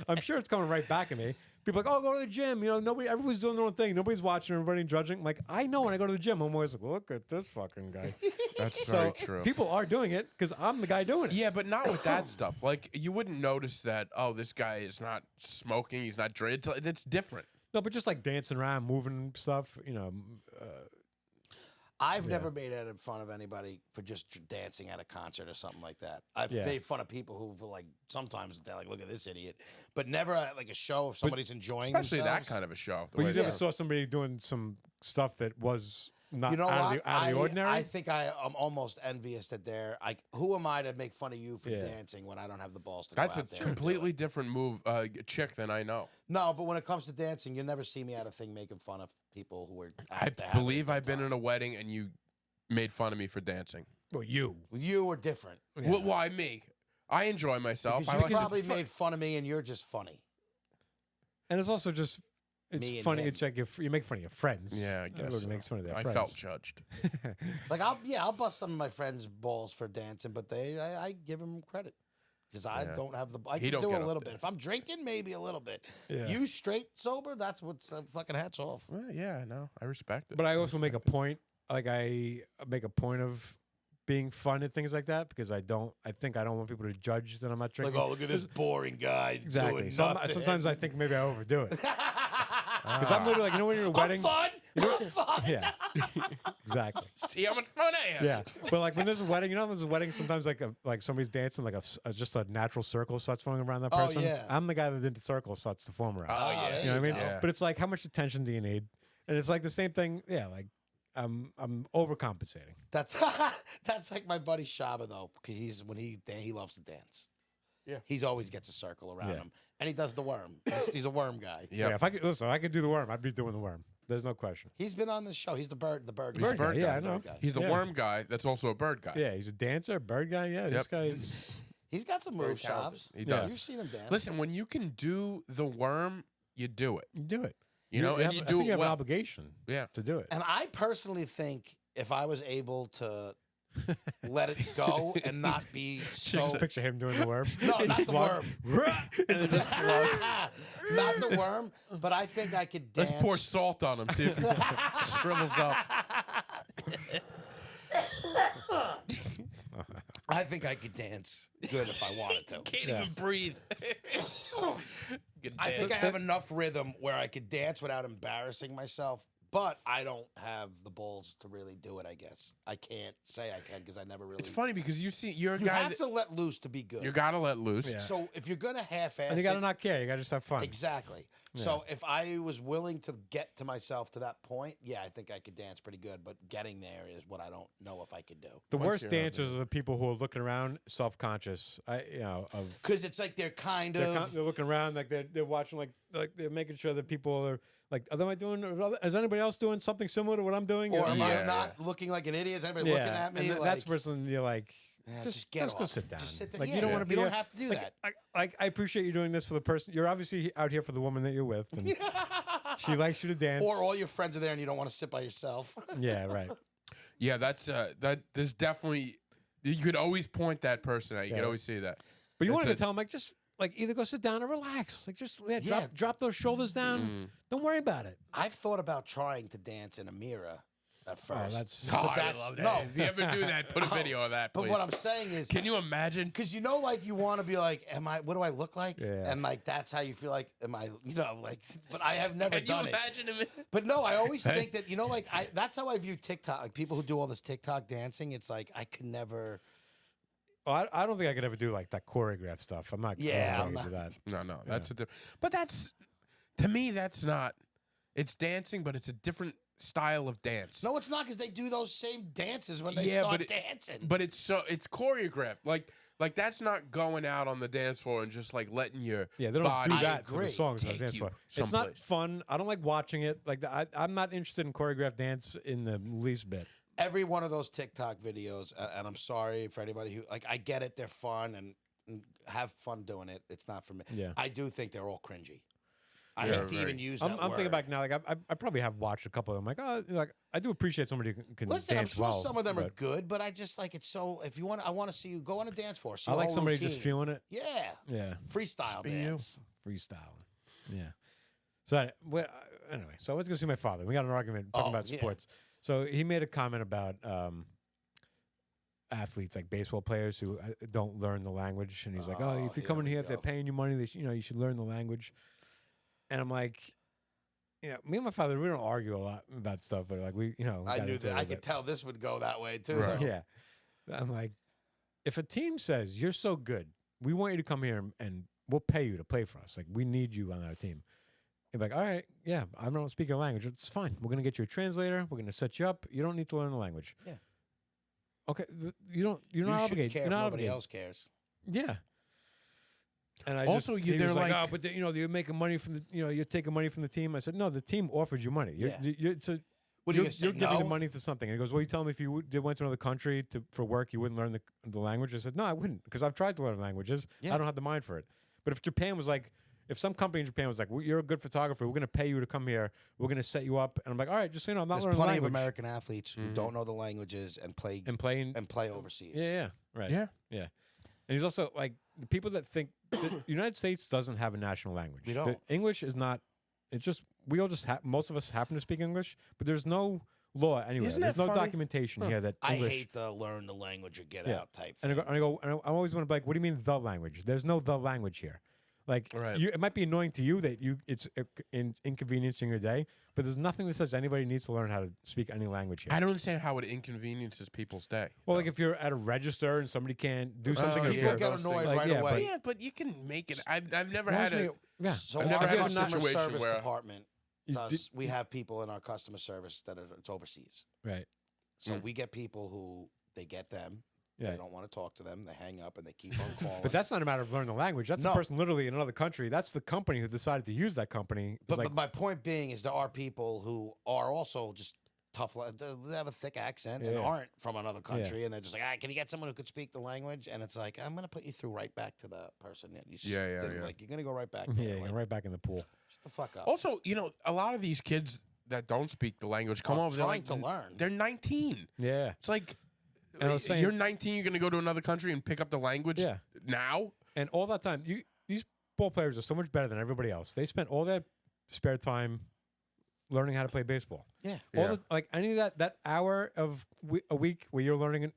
I'm sure it's coming right back at me. People are like, oh, go to the gym. Everybody's doing their own thing. Nobody's watching, everybody judging. I'm like, I know when I go to the gym, I'm always like, look at this fucking guy. That's So very true. people are doing it because I'm the guy doing it. Yeah, but not with that stuff. Like you wouldn't notice that. Oh, this guy is not smoking. He's not drinking. It's different. No, but just like dancing around, moving stuff, I've Yeah. never made fun of anybody for just dancing at a concert or something like that. I've Yeah. made fun of people who feel like sometimes they're like, look at this idiot, but never at like a show if somebody's enjoying Especially themselves. that kind of a show. the But way you it never is. saw somebody doing some stuff that was not You know out, what? Of out of the ordinary. I think I'm almost envious that they're like, who am I to make fun of you for Yeah. dancing when I don't have the balls to That's go a out there and do completely it? different move, chick than I know. No, but when it comes to dancing, you'll never see me at a thing making fun of people who are. I believe I've been in a wedding and you made fun of me for dancing. well, you. You were different. Yeah. Well, why me? I enjoy myself. Because I you like probably made fun of me, and you're just funny. And it's also just, it's Me and funny. him. It's like you make fun of your friends. Yeah, I Everybody guess so. makes fun of their I friends. felt judged. Like I'll bust some of my friends' balls for dancing, but I give them credit because I Yeah. don't have the. I He can don't do get a up little there. bit. If I'm drinking, maybe a little bit. Yeah. You straight sober? That's what's fucking hats off. Well, yeah, no, I respect it. But I also make a respect it. point. Like I make a point of being fun and things like that because I think I don't want people to judge that I'm not Like, drinking. oh, look at this boring guy Exactly. doing So nothing. sometimes I think maybe I overdo it because I'm literally like, when you're at a wedding. I'm fun. I'm fun. Yeah. Exactly. See how much fun I am. Yeah, but like when there's a wedding, there's a wedding. Sometimes like somebody's dancing, like just a natural circle starts forming around that Oh, person. yeah. I'm the guy that did the circle starts to form around. Oh, yeah. there you know what I mean? go. Yeah. But it's like, how much attention do you need? And it's like the same thing. Yeah, like I'm overcompensating. That's that's like my buddy Shaba though, because he loves to dance. Yeah. He's always gets a circle around Yeah. him, and he does the worm. He's a worm guy. Yep. Yeah, if I could listen, I could do the worm. I'd be doing the worm. There's no question. He's been on this show. He's the bird. He's guy. a bird Yeah, guy. I know. Bird guy. He's the Yeah. worm guy that's also a bird guy. Yeah, he's a dancer, bird guy. Yeah, this Yep. guy is. He's got some Very move talented. shops. He Yeah. does. You've seen him dance. Listen, when you can do the worm, you do it. You do it. You know, and have, you I do think it you have well. an obligation. Yeah. To do it. And I personally think if I was able to let it go and not be so Just picture him doing the worm. no, not the Slug. worm, It's just slug. not the worm, but I think I could dance. Let's pour salt on him. See if he shrivels up. I think I could dance good if I wanted to. Can't Yeah. even breathe. I think I have enough rhythm where I could dance without embarrassing myself, but I don't have the balls to really do it, I guess. I can't say I can because I never really. It's funny because you're a You guy have that to let loose to be good. you gotta let loose. Yeah. So if you're going to half-ass And you gotta it, not care. You gotta just have fun. exactly. So if I was willing to get to myself to that point, yeah, I think I could dance pretty good. But getting there is what I don't know if I could do. The Once worst you're out dancers are the people who are looking around, self-conscious. Of Because it's like they're kind they're, of. they're looking around like they're watching like they're making sure that people are like, am I doing? Is anybody else doing something similar to what I'm doing? Or am Yeah, I yeah. not looking like an idiot? Is anybody looking at me? And that's the person you're like, just get just off. go sit down. Just sit there. Like, Yeah, you don't want to be You don't here. have to do Like, that. I appreciate you doing this for the person. You're obviously out here for the woman that you're with, and she likes you to dance. Or all your friends are there and you don't want to sit by yourself. Yeah, right. Yeah, that's there's definitely you could always point that person out. You could Yeah. always see that. But you That's wanted to it. tell him, like, just like either go sit down or relax. Like, just Yeah. drop those shoulders down. Don't worry about it. I've thought about trying to dance in a mirror at first. that's- Oh, But I that's love that. no. If you ever do that, put a video of that, please. But what I'm saying is, Can you imagine? because like you want to be like, what do I look like? Yeah. And like that's how you feel like, am I, like, but I have never Can you done it. imagine him? But no, I always think that, like, that's how I view TikTok. Like people who do all this TikTok dancing, it's like I could never. Oh, I don't think I could ever do like that choreographed stuff. I'm not. Yeah, I'm I'm not gonna do that. No, that's a but that's to me that's not. It's dancing, but it's a different style of dance. No, it's not because they do those same dances when they Yeah, start but dancing. But it's choreographed. Like that's not going out on the dance floor and just like letting your Yeah, they don't body do I that to the agree. songs. on the Take dance you floor. It's not someplace. fun. I don't like watching it. Like I'm not interested in choreographed dance in the least bit. Every one of those TikTok videos, and I'm sorry for anybody who like, I get it, they're fun and have fun doing it. It's not for me. Yeah. I do think they're all cringy. I Yeah, hate to even right. use that I'm thinking word. back now. Like I probably have watched a couple of them. Like like I do appreciate somebody who can Listen, I'm dance sure well. some of them are but good, but I just like it's so. If you want, I want to see you go on a dance floor. See I your like whole somebody routine. just feeling it. Yeah, Yeah, freestyle be you. dance. freestyling. Yeah. So anyway, so I was gonna see my father. We got in an argument talking Oh, about yeah. sports. So he made a comment about athletes, like baseball players who don't learn the language, and he's like, "Oh, if you here come in we here, if they're go. paying you money, you should learn the language." And I'm like, me and my father, we don't argue a lot about stuff, but like we I got knew into it that. a I little could bit. tell this would go that way too. Right. though. Yeah. I'm like, if a team says you're so good, we want you to come here and we'll pay you to play for us. Like, we need you on our team. You're like, all right, yeah, I don't speak your language. It's fine. We're gonna get you a translator. We're gonna set you up. You don't need to learn the language. Yeah. Okay. You're not You shouldn't obligated. care You're if not nobody obligated. else cares. Yeah. And I Also, just, you- he they're was like, like- oh, but you're making money from the, you're taking money from the team. I said, no, the team offered you money. Yeah. It's a, What are you gonna say? you're giving the No? money to something. And he goes, well, you tell me if you went to another country for work, you wouldn't learn the language. I said, no, I wouldn't, because I've tried to learn languages. Yeah. I don't have the mind for it. But if Japan was like, if some company in Japan was like, well, you're a good photographer, we're going to pay you to come here, we're going to set you up, and I'm like, all right, just so you know, I'm not There's learning plenty of language. American athletes who don't know the languages and play And playing, overseas. yeah, right, Yeah. yeah. And he's also like the people that think the United States doesn't have a national language. We The don't. English is not. It's just we all just most of us happen to speak English, but there's no law anywhere. Isn't There's that no funny? documentation here that I English. hate the learn the language or get Yeah. out type And thing. I go, and I always want to be like, what do you mean the language? There's no the language here. Like, Right. it might be annoying to you that it's inconveniencing your day, but there's nothing that says anybody needs to learn how to speak any language here. I don't understand how it inconveniences people's day. Well, like if you're at a register and somebody can't do something, Oh, if yeah, you're People get those annoyed things. Like, right yeah, away. Yeah, but you can make it. I've never Well, had it's a. me- yeah. So I've never our had a customer situation service where- department You does, did- we have people in our customer service that it's overseas. right. So we get people who they get them. Yeah. They don't want to talk to them. They hang up and they keep on calling. But that's not a matter of learning the language. That's No. a person literally in another country. That's the company who decided to use that company. It's But, like, but my point being is there are people who are also just tough. They have a thick accent and Yeah. aren't from another country, and they're just like, can you get someone who could speak the language? And it's like, I'm gonna put you through right back to the person that you Yeah, didn't yeah. like. You're gonna go right back. yeah, There. you're Like, right back in the pool. shut the fuck up. Also, a lot of these kids that don't speak the language come Are over. They're trying like to learn. They're 19. Yeah. It's like And I was saying- you're 19. You're going to go to another country and pick up the language Yeah. now. And all that time, these ball players are so much better than everybody else. They spent all their spare time learning how to play baseball. Yeah. All Yeah. like any of that hour of a week where you're learning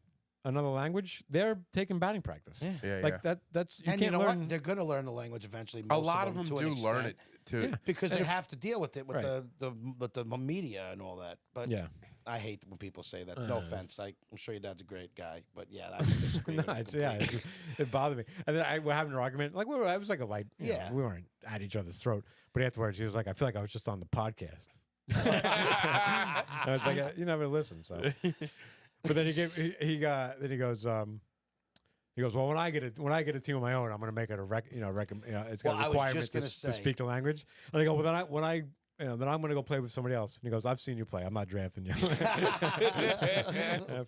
another language, they're taking batting practice. Yeah. Yeah, Like that's you And can't you know learn. what? They're gonna learn the language eventually. A most lot of them to an do learn extent, it too. Yeah. because And they if- have to deal with it with Right. the media and all that. But Yeah. I hate when people say that. Uh. No offense. I'm sure your dad's a great guy, but yeah, I disagree. No, with it it's, yeah, completely. it bothered me. And then we're having an argument. Like it was like a light. Yeah. We weren't at each other's throat. But afterwards, he was like, "I feel like I was just on the podcast." I was like, "You never listen." So, but then he goes, "Well, when I get a team of my own, I'm going to make it it's Well, got I a was requirement just to gonna say- speak the language." And I go, "Well, then when I then I'm going to go play with somebody else. And he goes, I've seen you play. I'm not drafting you.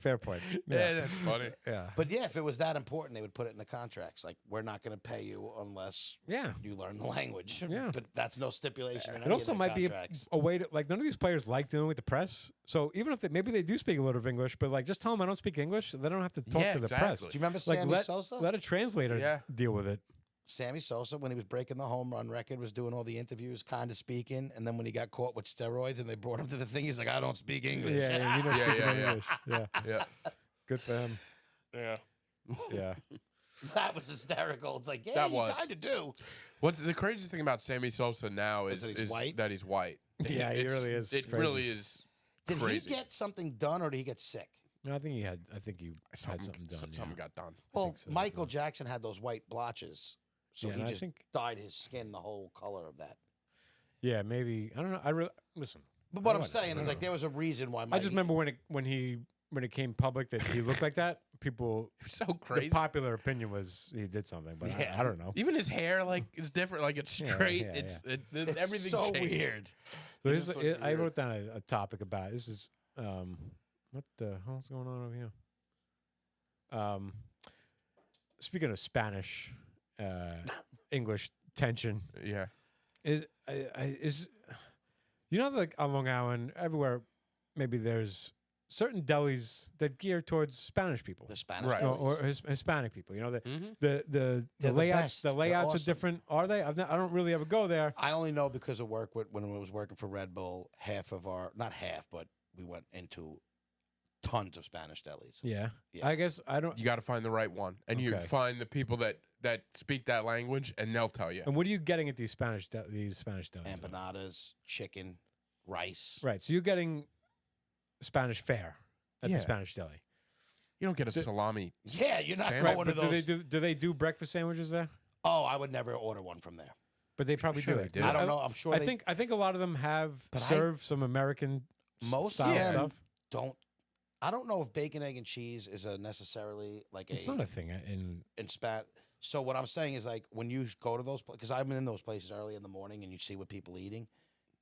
Fair point. Yeah, that's funny. Yeah. But yeah, if it was that important, they would put it in the contracts. Like, we're not going to pay you unless Yeah. you learn the language. Yeah. But that's no stipulation. In It any also of the might contracts. be a way to, like, none of these players like dealing with the press. So even if maybe they do speak a little bit of English, but like, just tell them I don't speak English. They don't have to talk Yeah, to the exactly. press. Do you remember Like, Sammy let, Sosa? let a translator Yeah. deal with it. Sammy Sosa, when he was breaking the home run record, was doing all the interviews, kind of speaking. And then when he got caught with steroids and they brought him to the thing, he's like, I don't speak English. Yeah, you know, Yeah, speaking yeah. English. Yeah, Yeah. good for him. Yeah. Yeah. That was hysterical. It's like, yeah, That you was. kind of do. What's the craziest thing about Sammy Sosa now Is is that he's white? that he's white. Yeah, he It's- really is. It's It crazy. really is Did crazy. he get something done or did he get sick? No, I think he had had something done. Something yeah. got done. Well, think so, Michael yeah. Jackson had those white blotches. So Yeah, he and I just think- dyed his skin the whole color of that. Yeah, maybe. I don't know. Listen. But what I I'm don't- saying I is, don't like, know. there was a reason why I Mikey, just remember when it came public that he looked like that. People, So the crazy. popular opinion was he did something, but Yeah. I don't know. Even his hair, like, is different. Like, it's Yeah, straight. yeah, It's everything so changed. weird. So He this, just looked I weird. wrote down a topic about this is what the hell's going on over here? Speaking of Spanish, English tension Yeah. is you know, like on Long Island, everywhere, maybe there's certain delis that gear towards Spanish people. The Spanish Right. delis. Or Hispanic people, you know, Mhm. the They're the layouts, best. the They're layouts are awesome. different. Are they? I don't really ever go there. I only know because of work when I was working for Red Bull. Half of our, not half, but we went into tons of Spanish delis. Yeah, Yeah. I guess I don't. You got to find the right one, and you Okay. find the people that speak that language, and they'll tell you. And what are you getting at these Spanish delis? though? Empanadas, chicken, rice. Right. So you're getting Spanish fare at Yeah. the Spanish deli. You don't get a salami. Yeah, you're not Same. going Right. to But do those. they do breakfast sandwiches there? Oh, I would never order one from there. But they probably Sure do. they do. I don't know. I'm sure I they think a lot of them have But I- served some American Most style of them stuff. don't. I don't know if bacon, egg, and cheese is a necessarily like It's a not a thing in spat. So what I'm saying is, like, when you go to those, because I've been in those places early in the morning and you see what people eating,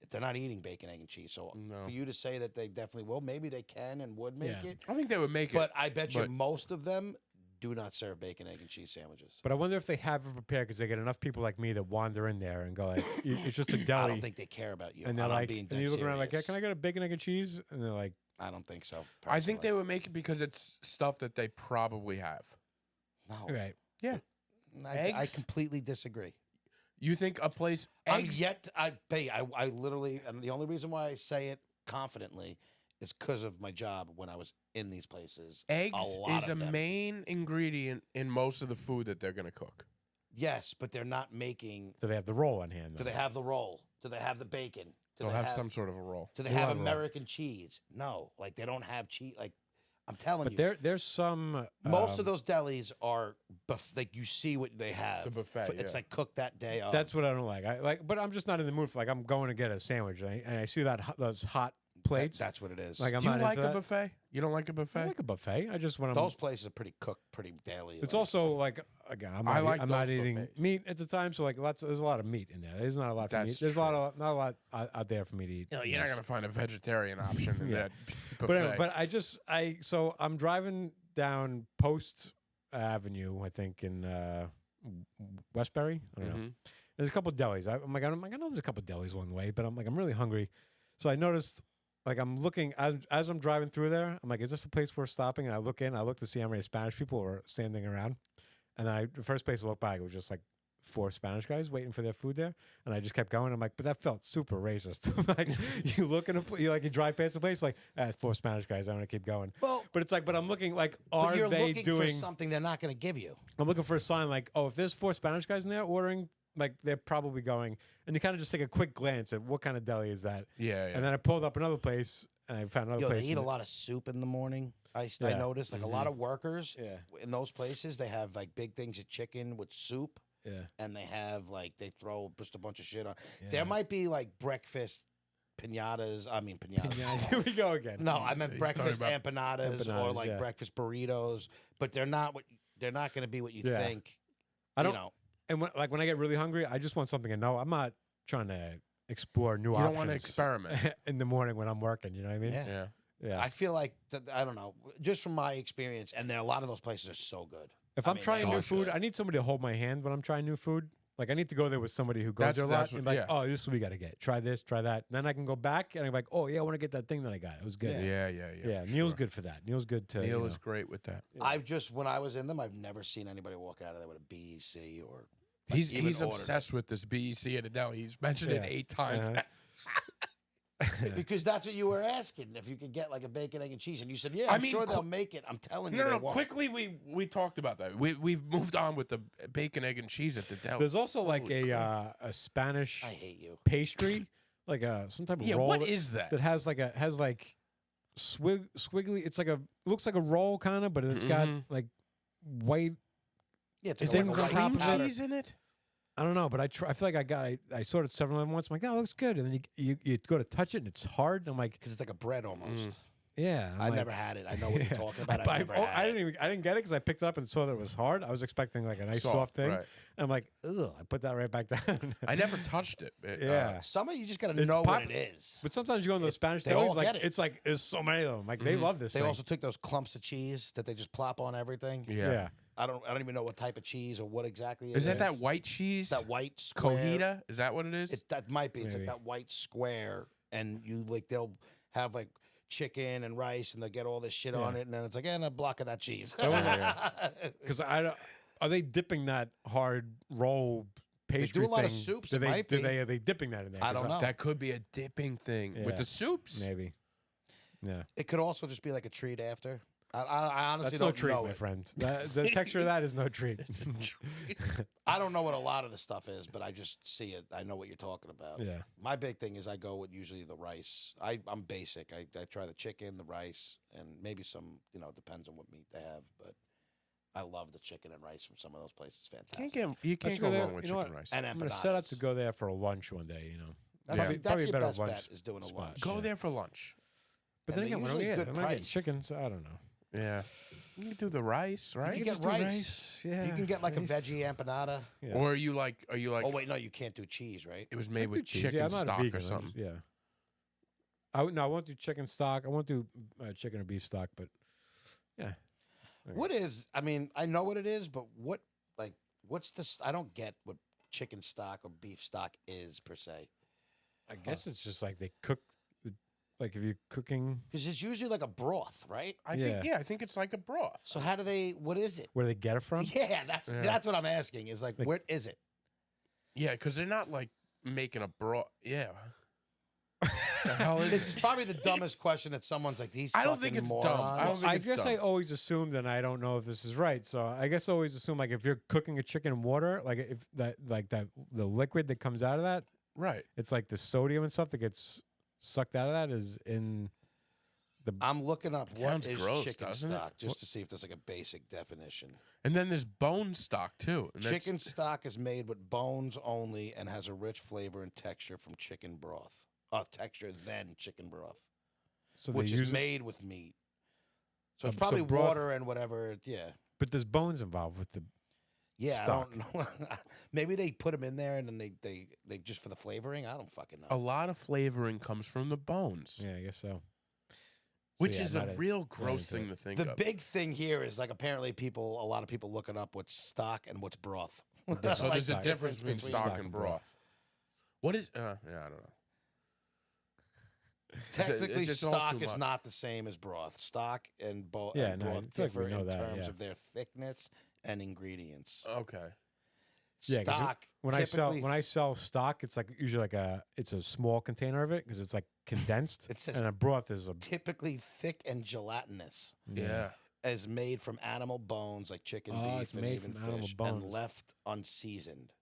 they're not eating bacon, egg, and cheese. So No. for you to say that they definitely will, maybe they can and would make Yeah. it. I think they would make But it. I bet you but- most of them do not serve bacon, egg, and cheese sandwiches. But I wonder if they have it prepared because they get enough people like me that wander in there and go like, it's just a I deli. don't think they care about you. And they're I'm like, being and dead you look around like, yeah, serious. can I get a bacon, egg, and cheese? And they're like, I don't think so. I think they personally. would make it because it's stuff that they probably have. No. right. Yeah. I Eggs? completely disagree. You think a place I'm eggs? yet. I literally, and the only reason why I say it confidently is because of my job when I was in these places. Eggs lot is a of them. main ingredient in most of the food that they're gonna cook. Yes, but they're not making. Do they have the roll on hand? Do though? they have the roll? Do they have the bacon? Do They'll they have some sort of a roll. Do they They have want a roll. American cheese? No, like they don't have cheese. Like I'm telling But you, there's some. most of those delis are like you see what they have. The buffet, It's yeah. like cooked that day of. That's what I don't like. I like, but I'm just not in the mood for like I'm going to get a sandwich and I see those hot plates. That's what it is. like I'm Do you not like into a that. buffet? You don't like a buffet? I like a buffet. I just want those places are pretty cooked, pretty daily. It's like- also like again, I like I'm not those eating buffets. meat at the time, so like there's a lot of meat in there. There's not a lot for That's meat. There's not a lot out there for me to eat. You know, you're not gonna find a vegetarian option in Yeah. that But buffet. anyway, but so I'm driving down Post Avenue, I think in Westbury. I don't know. Mhm. There's a couple delis. I'm like, I know there's a couple delis along the way, but I'm like, I'm really hungry. So I noticed, like, I'm looking as I'm driving through there. I'm like, is this a place worth stopping? And I look to see how many Spanish people are standing around. And then the first place I looked by, it was just like 4 Spanish guys waiting for their food there. And I just kept going. I'm like, but that felt super racist. Like, you look at you drive past the place, like, it's 4 Spanish guys. I want to keep going. Well, But it's like, but I'm looking like, but are you're they looking doing? for something they're not going to give you. I'm looking for a sign like, oh, if there's 4 Spanish guys in there ordering, like they're probably going. And you kind of just take a quick glance at what kind of deli is that. yeah, And then I pulled up another place and I found another Yo, place. they eat a and- lot of soup in the morning. I Yeah. noticed like a lot of workers Yeah. in those places. They have like big things of chicken with soup, Yeah. and they have like they throw just a bunch of shit on. Yeah. There might be like breakfast pinatas. I mean pinatas. Yeah, here we go again. No, I meant He's talking breakfast about empanadas, or empanadas, like yeah. breakfast burritos, but they're not going to be what you Yeah. think. I don't. You know, And when I get really hungry, I just want something to know. I'm not trying to explore new You options. don't want to experiment. in the morning when I'm working. You know what I mean? Yeah. Yeah. Yeah. I feel like I don't know, just from my experience, and there a lot of those places are so good. If I I'm mean, trying they new are food, good. I need somebody to hold my hand when I'm trying new food. Like I need to go there with somebody who goes there a lot That's and what- be like, yeah. oh, this is what we got to get. Try this, try that. And then I can go back and I'm like, oh yeah, I want to get that thing that I got. It was good. Yeah. Yeah. Yeah, Neil's good for that. Neil's good to. Neil you is know. great with that. I've just when I was in them, I've never seen anybody walk out of there with a BEC or. like, He's even ordered obsessed with this BEC at Adele. He's mentioned it Yeah. 8 times. Uh-huh. it. Because that's what you were asking, if you could get like a bacon, egg, and cheese, and you said, "Yeah, I I'm mean, sure they'll make it." I'm telling you, No, they no, won't. quickly we talked about that. We've moved on with the bacon, egg, and cheese at the Dell. There's also like Holy a Spanish I hate you. pastry, like some type of Yeah, roll. what is that? that has like squiggly? It's like looks like a roll kind of, but it's got Mhm. like white. Yeah, it's Is like a things white on top Cream of it? cheese in it? I don't know, but I feel like I sorted 7-Eleven once. I'm like, oh, it looks good, and then you go to touch it and it's hard. And I'm like, because it's like a bread almost. yeah. I'm I like, never had it. I know what Yeah. you're talking about. I've never had I it. didn't get it because I picked it up and saw that it was hard. I was expecting like a nice soft thing. right. And I'm like, ugh. I put that right back down. I never touched it. Yeah. Some of you just got to It's know pop- what it is. But sometimes you go in those Spanish they delis, all like get it. it's like there's so many of them. Like they love this. They thing. also took those clumps of cheese that they just plop on everything. Yeah. I don't even know what type of cheese or what exactly it Is is. that white cheese? It's that white square. Cojita? Is that what it is? That might be. It's Maybe. like that white square, and they'll have like chicken and rice, and they'll get all this shit on Yeah. it, and then it's like, and a block of that cheese. Because are they dipping that hard roll pastry? do a lot of thing? soups, Do it they, might do be. they? Are they dipping that in there? I don't know. That could be a dipping thing with Yeah. the soups. Maybe. Yeah. It could also just be like a treat after. I honestly That's no don't treat, know my it. friend. The texture of that is no treat. I don't know what a lot of the stuff is, but I just see it. I know what you're talking about. Yeah. My big thing is I go with usually the rice. I'm basic. I try the chicken, the rice, and maybe some, it depends on what meat they have. But I love the chicken and rice from some of those places. Fantastic. You Let's can't go go there. wrong with You know chicken what? rice. And I'm gonna set up to empanadas. go there for a lunch one day. That's, Probably- that's probably your better best lunch bet is doing a spot. lunch. Go there for lunch. But And then they're again, what am I usually getting? good I'm not getting price. chicken, so I don't know. Yeah. You can do the rice, right? can Just get do rice. Yeah. You can get like rice. a veggie empanada. Yeah. Or are you like Oh wait, no, you can't do cheese, right? it was I made do with cheese. chicken I'm not a stock vegan, or I'm something? just- yeah. I won't do chicken stock. I won't do chicken or beef stock, but yeah. What is? I mean, I know what it is, but what's this? I don't get what chicken stock or beef stock is per se. I guess it's just like they cook, like if you're cooking, Because it's usually like a broth, right? I think it's like a broth. So how do they? What is it? where they get it from. Yeah, that's what I'm asking. Is like, where is it? Yeah, because they're not like making a broth. Yeah. The hell is This is probably the dumbest question that someone's like, these. I don't think fucking it's dumb. I don't morons. think I it's guess I dumb. always assumed, and I don't know if this is right. So I guess I always assume like if you're cooking a chicken in water, like if the liquid that comes out of that, right. it's like the sodium and stuff that gets sucked out of that is in the. I'm looking up what Sounds is gross, chicken doesn't it? stock just to see if there's like a basic definition. And then there's bone stock too. And that's- Chicken stock is made with bones only and has a rich flavor and texture from chicken broth. Texture than chicken broth, so they which use is it- made with meat. So it's so probably broth- water and whatever. Yeah. but there's bones involved with the. Yeah, Stock. I don't know. Maybe they put them in there and then they just for the flavoring. I don't fucking know. a lot of flavoring comes from the bones, Yeah, I guess so. which yeah, is not a real gross into thing it. to think The of. big thing here is like apparently a lot of people looking up what's stock and what's broth. So Like there's a the difference between stock and broth. What is? Yeah, I don't know. Technically, It's all stock too is much. not the same as broth. Stock and, Yeah, and no, I broth feel like we differ know in that, terms yeah. of their thickness and ingredients. Okay. Yeah, 'cause Stock when typically, I sell stock, it's like usually it's a small container of it because it's like condensed, It says and a broth is a typically thick and gelatinous, Yeah. is made from animal bones like chicken, Oh, beef, it's and made even from animal fish, bones. and left unseasoned.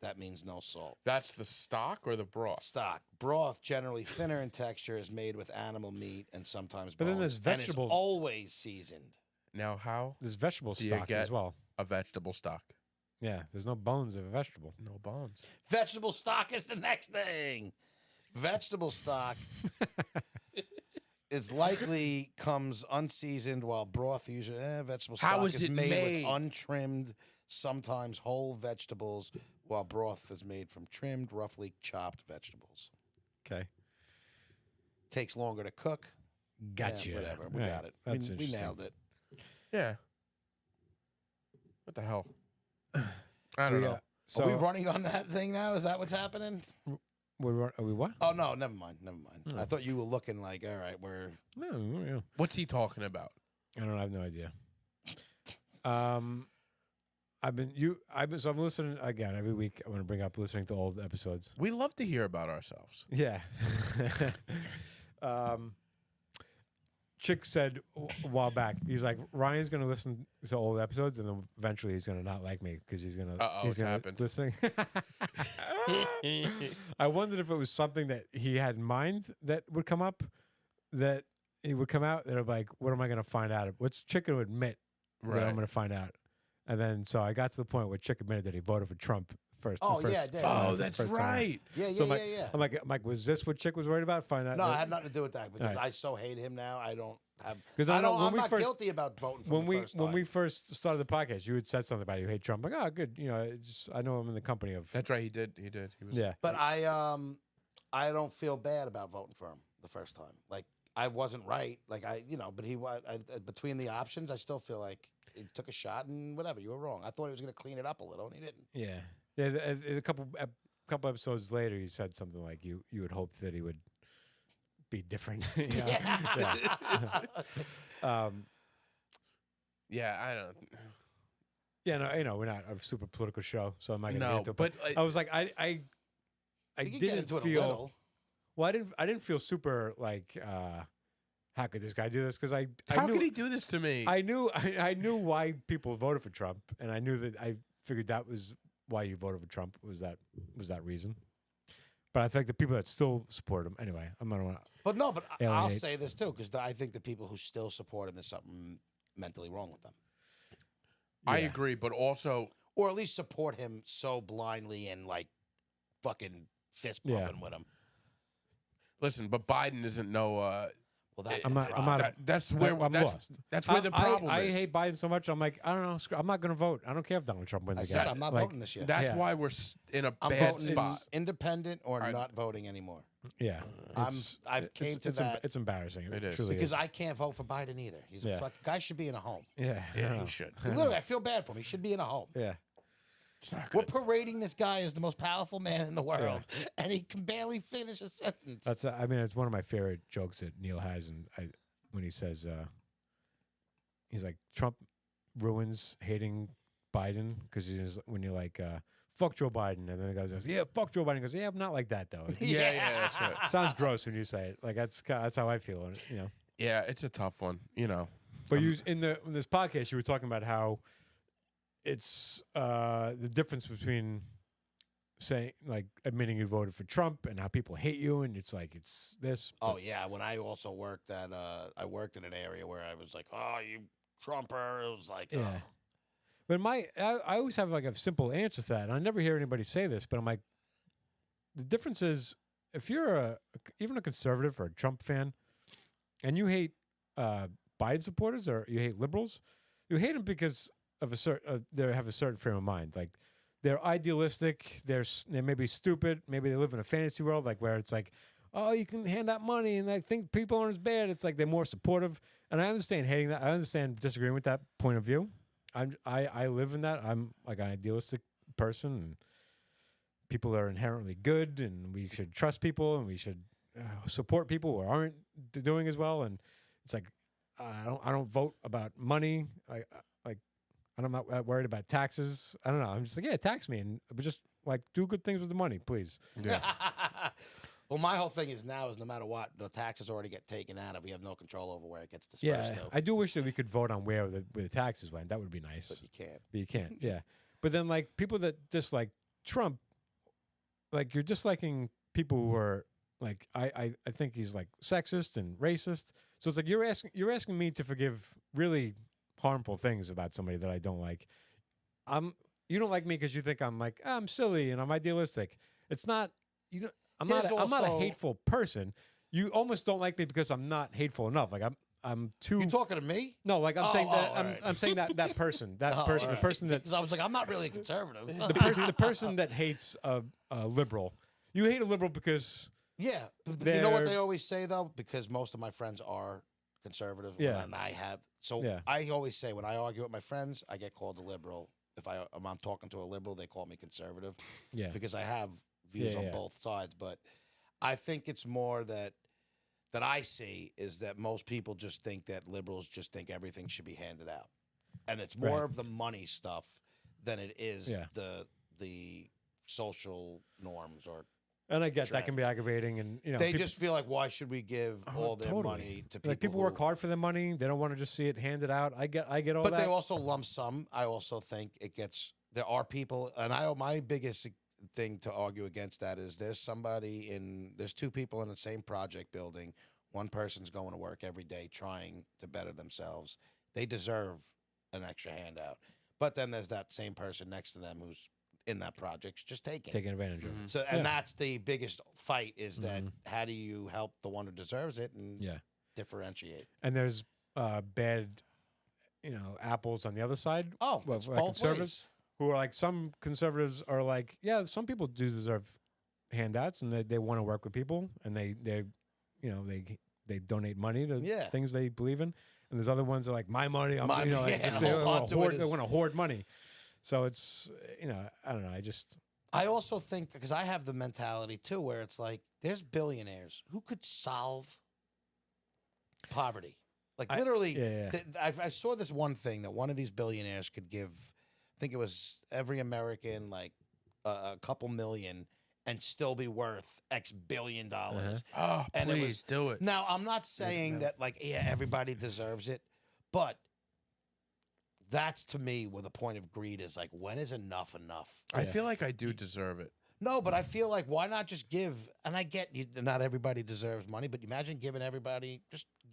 That means no salt. That's the stock or the broth? Stock broth, generally thinner in texture, is made with animal meat and sometimes But then bones, there's and is vegetables. always seasoned. Now, how There's vegetable Do you stock get- as well. a vegetable stock? Yeah, there's no bones of a vegetable. No bones. Vegetable stock is the next thing. Vegetable stock is likely comes unseasoned, while broth usually vegetable How stock is is it made made? with untrimmed, sometimes whole vegetables, while broth is made from trimmed, roughly chopped vegetables. Okay. Takes longer to cook. Gotcha. Yeah, whatever. We Right. got it. That's We interesting. nailed it. Yeah. What the hell? I don't know. So Are we running on that thing now? Is that what's happening? are we what? Oh, no, never mind. Never mind. Hmm. I thought you were looking like, all right, we're... No, yeah. What's he talking about? I don't know. I have no idea. So I'm listening again every week. I'm going to bring up listening to old episodes. We love to hear about ourselves. Yeah. Chick said a while back, he's like, Ryan's going to listen to old episodes and then eventually he's going to not like me because he's going to It's happened. listening. I wondered if it was something that he had in mind that would come up, that he would come out. They're like, what am I going to find out? What's Chick going to admit that I'm Right. going to find out? And then so I got to the point where Chick admitted that he voted for Trump first. Oh, the first- yeah, I did. Oh, the that's first time. right. Yeah, So yeah. I'm like, was this what Chick was worried about? Find out. No, it had nothing to do with that because Right. I so hate him now. I don't have... 'Cause I know when I'm we not first- guilty about voting for when him the first time. we first started the podcast, you had said something about you hate Trump. Like, oh, good. You know, I know I'm in the company of. That's right. He did. He was. Yeah. But I don't feel bad about voting for him the first time. Like, I wasn't right. Like, but he was... between the options, I still feel like he took a shot and whatever. You were wrong. I thought he was going to clean it up a little, and he didn't. Yeah. Yeah. A couple episodes later, he said something like you had hoped that he would be different. You know? Yeah. Yeah. I don't. Yeah. No, you know, we're not a super political show, so I'm not going to get No, into it. but I was like, I We can get didn't into it a feel. little. Well, I didn't feel super like. How could this guy do this? Because I How knew, could he do this to me? I knew why people voted for Trump, and I knew that I figured that was why you voted for Trump was that reason. But I think the people that still support him anyway. I'm not gonna. But no, but I'll alienate. say this too, because I think the people who still support him, there's something mentally wrong with them. I Yeah. agree, but also Or at least support him so blindly and like fucking fist pumping Yeah. with him. listen. But Biden isn't no. Well, that's I'm the not. I'm problem. not. That's where I'm that's, lost. That's where the problem I is. hate Biden so much. I'm like, I don't know. I'm not going to vote. I don't care if Donald Trump wins I again. said I'm not Like, voting this year. That's Yeah. why we're in a I'm bad voting spot. independent or I- not voting anymore. Yeah, I've came to that It's embarrassing. It is. truly because is. I can't vote for Biden either. He's a Yeah. fucking guy should be in a home. Yeah, I Yeah, know. he should. Literally, I feel bad for him. He should be in a home. Yeah, It's not We're good. parading this guy as the most powerful man in the world, and he can barely finish a sentence. that's. I mean, it's one of my favorite jokes that Neil has, and when he says, he's like, Trump ruins hating Biden because when you're like, fuck Joe Biden, and then the guy goes, yeah, fuck Joe Biden. He goes, yeah, I'm not like that though. Yeah, that's right. Sounds gross when you say it. Like that's how I feel. You know. Yeah, it's a tough one. You know. But you in this podcast, you were talking about how it's the difference between saying like admitting you voted for Trump and how people hate you, and it's like it's this. Oh yeah, when I also worked at I worked in an area where I was like, oh, you Trumper. It was like, Yeah. oh. But I always have like a simple answer to that, and I never hear anybody say this. But I'm like, the difference is if you're even a conservative or a Trump fan, and you hate Biden supporters or you hate liberals, you hate them because of they have a certain frame of mind. Like they're idealistic. They may be stupid. Maybe they live in a fantasy world, like where it's like, oh, you can hand out money and like think people aren't as bad. It's like they're more supportive, and I understand hating that. I understand disagreeing with that point of view. I live in that. I'm like an idealistic person, and people are inherently good, and we should trust people, and we should support people who aren't doing as well. And it's like I don't vote about money. I'm not that worried about taxes. I don't know. I'm just like, yeah, tax me, but just like do good things with the money, please. Yeah. Well, my whole thing is now is no matter what, the taxes already get taken out of. We have no control over where it gets dispersed. Yeah, to. I do wish that we could vote on where the taxes went. That would be nice. But you can't. But you can't. Yeah. But then like people that dislike Trump, like you're disliking people who are like I think he's like sexist and racist. So it's like you're asking me to forgive really harmful things about somebody that I don't like. You don't like me because you think I'm like I'm silly and I'm idealistic. It's not you know I'm not There's I'm not a also- hateful person. You almost don't like me because I'm not hateful enough. Like I'm too. You talking to me? No, like I'm Oh, saying that all right. I'm saying that person, Oh, all the right. person that 'Cause I was like, I'm not really a conservative. the person that hates a liberal. You hate a liberal because Yeah, but you know what They're- they always say though, because most of my friends are conservative. Yeah. and I have. So Yeah. I always say when I argue with my friends, I get called a liberal. If I'm talking to a liberal, they call me conservative yeah, because I have views Yeah, on yeah. both sides. But I think it's more that I see is that most people just think that liberals just think everything should be handed out, and it's more Right. of the money stuff than it is Yeah. the social norms or. and I get that can be trends. aggravating, and They people, just feel like, why should we give all their totally. money to people? like people work who- hard for their money. They don't want to just see it handed out. I get all but that. they also lump sum. I also think it gets. There are people, and my biggest thing to argue against that is there's two people in the same project building. One person's going to work every day trying to better themselves. They deserve an extra handout. But then there's that same person next to them who's in that project just taking. taking advantage of it. So, and that's the biggest fight is that Mhm. how do you help the one who deserves it and Yeah, differentiate? and there's bad, apples on the other side. Oh, Well, it's like both conservatives, ways. who are like some conservatives are like, yeah, some people do deserve handouts, and they want to work with people, and they donate money to Yeah. things they believe in, and there's other ones that are like my money, I'm, My- like, yeah, just, hold on to it they is- want to hoard money. So it's I don't know, I also think because I have the mentality too, where it's like there's billionaires who could solve poverty. Like literally, yeah. I saw this one thing that one of these billionaires could give. I think it was every American like a couple million and still be worth X billion dollars. Oh, And it please was- do it. Now I'm not saying no. that like everybody deserves it, but that's to me where the point of greed is like when is enough enough? I feel like I do deserve it. No, but I feel like why not just give? And I get you, not everybody deserves money, but imagine giving everybody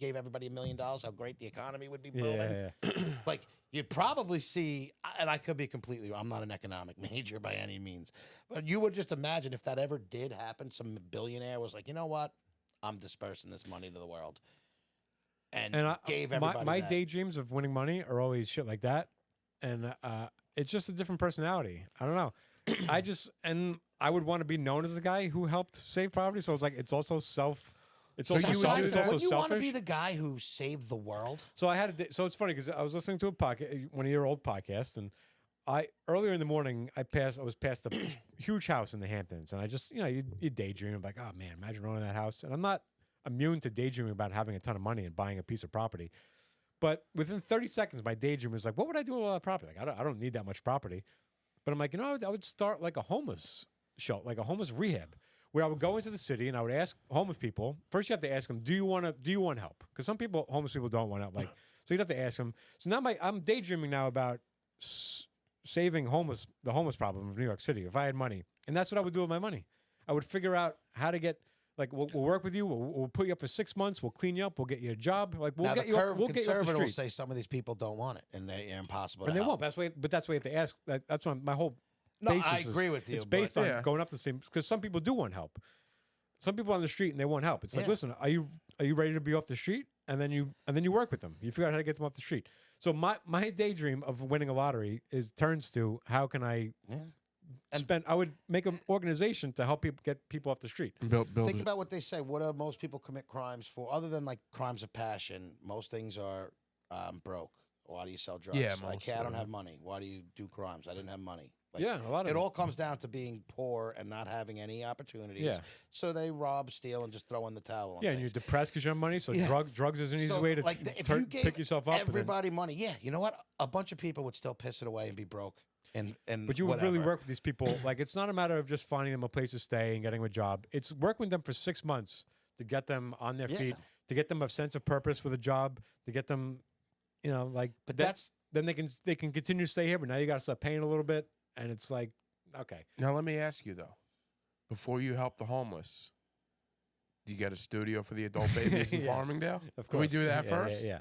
gave everybody $1 million. How great the economy would be booming. Yeah. Like you'd probably see, and I could be completely. I'm not an economic major by any means, but you would just imagine if that ever did happen, some billionaire was like, you know what, I'm dispersing this money to the world, and And gave everybody my that. daydreams of winning money are always shit like that, and it's just a different personality. I don't know. I would want to be known as the guy who helped save poverty. So it's like it's also self. It's So also you would self, do it's that? also Wouldn't you want to selfish. be the guy who saved the world? So I had so it's funny because I was listening to a podcast, one of your old podcasts, and earlier in the morning I was past a huge house in the Hamptons, and I just you daydream like, oh man, imagine owning that house. And I'm not immune to daydreaming about having a ton of money and buying a piece of property, but within 30 seconds, my daydream was like, what would I do with all that property? Like I don't need that much property, but I'm like, I would start like a homeless shelter, like a homeless rehab, where I would go into the city and I would ask homeless people. First, you have to ask them, do you want help? Because some homeless people don't want help. Like, so you'd have to ask them. So now I'm daydreaming now about saving the homeless problem of New York City. If I had money, and that's what I would do with my money. I would figure out how to get. Like we'll work with you. We'll put you up for 6 months. We'll clean you up. We'll get you a job. Like we'll Now, get the you. curve We'll get you off the conservative will street. say some of these people don't want it, and they're impossible. And to they help. won't. That's why you have to ask. That's what my whole. No, basis I is- agree with you, It's but- based on Yeah. going up the same because some people do want help. Some people on the street and they want help. It's like, Yeah. listen, are you ready to be off the street? And then you work with them. You figure out how to get them off the street. So my daydream of winning a lottery turns to how can I Yeah. I would make an organization to help people get people off the street. Build Think it. about what they say. What do most people commit crimes for? Other than like crimes of passion, most things are broke. Why do you sell drugs? Yeah, I most can't. I don't of have money. Why do you do crimes? I didn't have money. Like, Yeah, a lot of it it. all comes down to being poor and not having any opportunities. Yeah. So they rob, steal, and just throw in the towel. on Yeah, and you're things. depressed because you have money. So Yeah. drugs is an easy So, way to like, if you gave pick yourself up. and then- everybody money, yeah, you know what? A bunch of people would still piss it away and be broke. And But you would really whatever. work with these people. Like it's not a matter of just finding them a place to stay and getting them a job. It's working with them for 6 months to get them on their Yeah. feet, to get them a sense of purpose with a job, to get them, like. But that- then they can continue to stay here. But now you got to start paying a little bit, and it's like, okay, Now let me ask you though, before you help the homeless, do you get a studio for the adult babies in Yes, Farmingdale? of course. Can we do that Yeah, first? Yeah.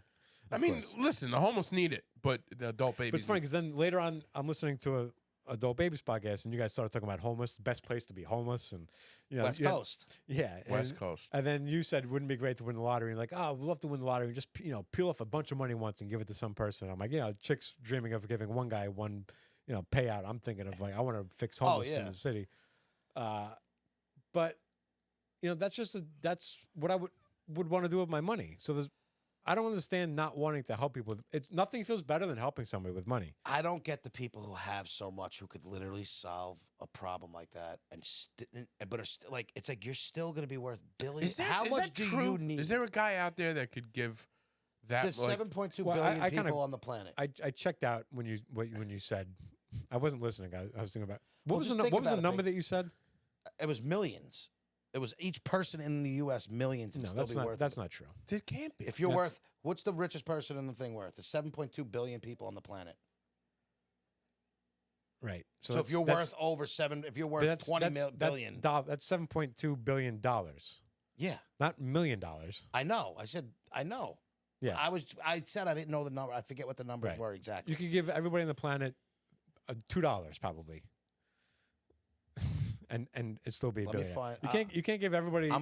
I Of mean, course. listen, the homeless need it, but the adult babies. But it's funny because then later on, I'm listening to Adult Babies podcast, and you guys started talking about homeless, best place to be homeless, and West you know, Coast. yeah, West and, Coast. and then you said, wouldn't it be great to win the lottery? And like, oh, we'd love to win the lottery and just peel off a bunch of money once and give it to some person. I'm like, chicks dreaming of giving one guy one payout. I'm thinking of like, I want to fix homeless in the city. But that's what I would want to do with my money. So I don't understand not wanting to help people. Nothing feels better than helping somebody with money. I don't get the people who have so much who could literally solve a problem like that, but are like, it's like you're still going to be worth billions. How much do you need? Is there a guy out there that could give that? There's 7.2 billion people on the planet. I checked out when you said. I wasn't listening. I was thinking about what was the number that you said? It was millions. It was each person in the U.S. millions and still be worth. That's not true. It can't be. If you're worth, what's the richest person in the thing worth? There's 7.2 billion people on the planet. Right. So if you're worth over if you're worth 20 billion, that's $7.2 billion. Yeah. Not $1 million. I know. I said I know. Yeah. I said I didn't know the number. I forget what the numbers were exactly. You could give everybody on the planet $2 probably. and it still be a billion. You can't give everybody $1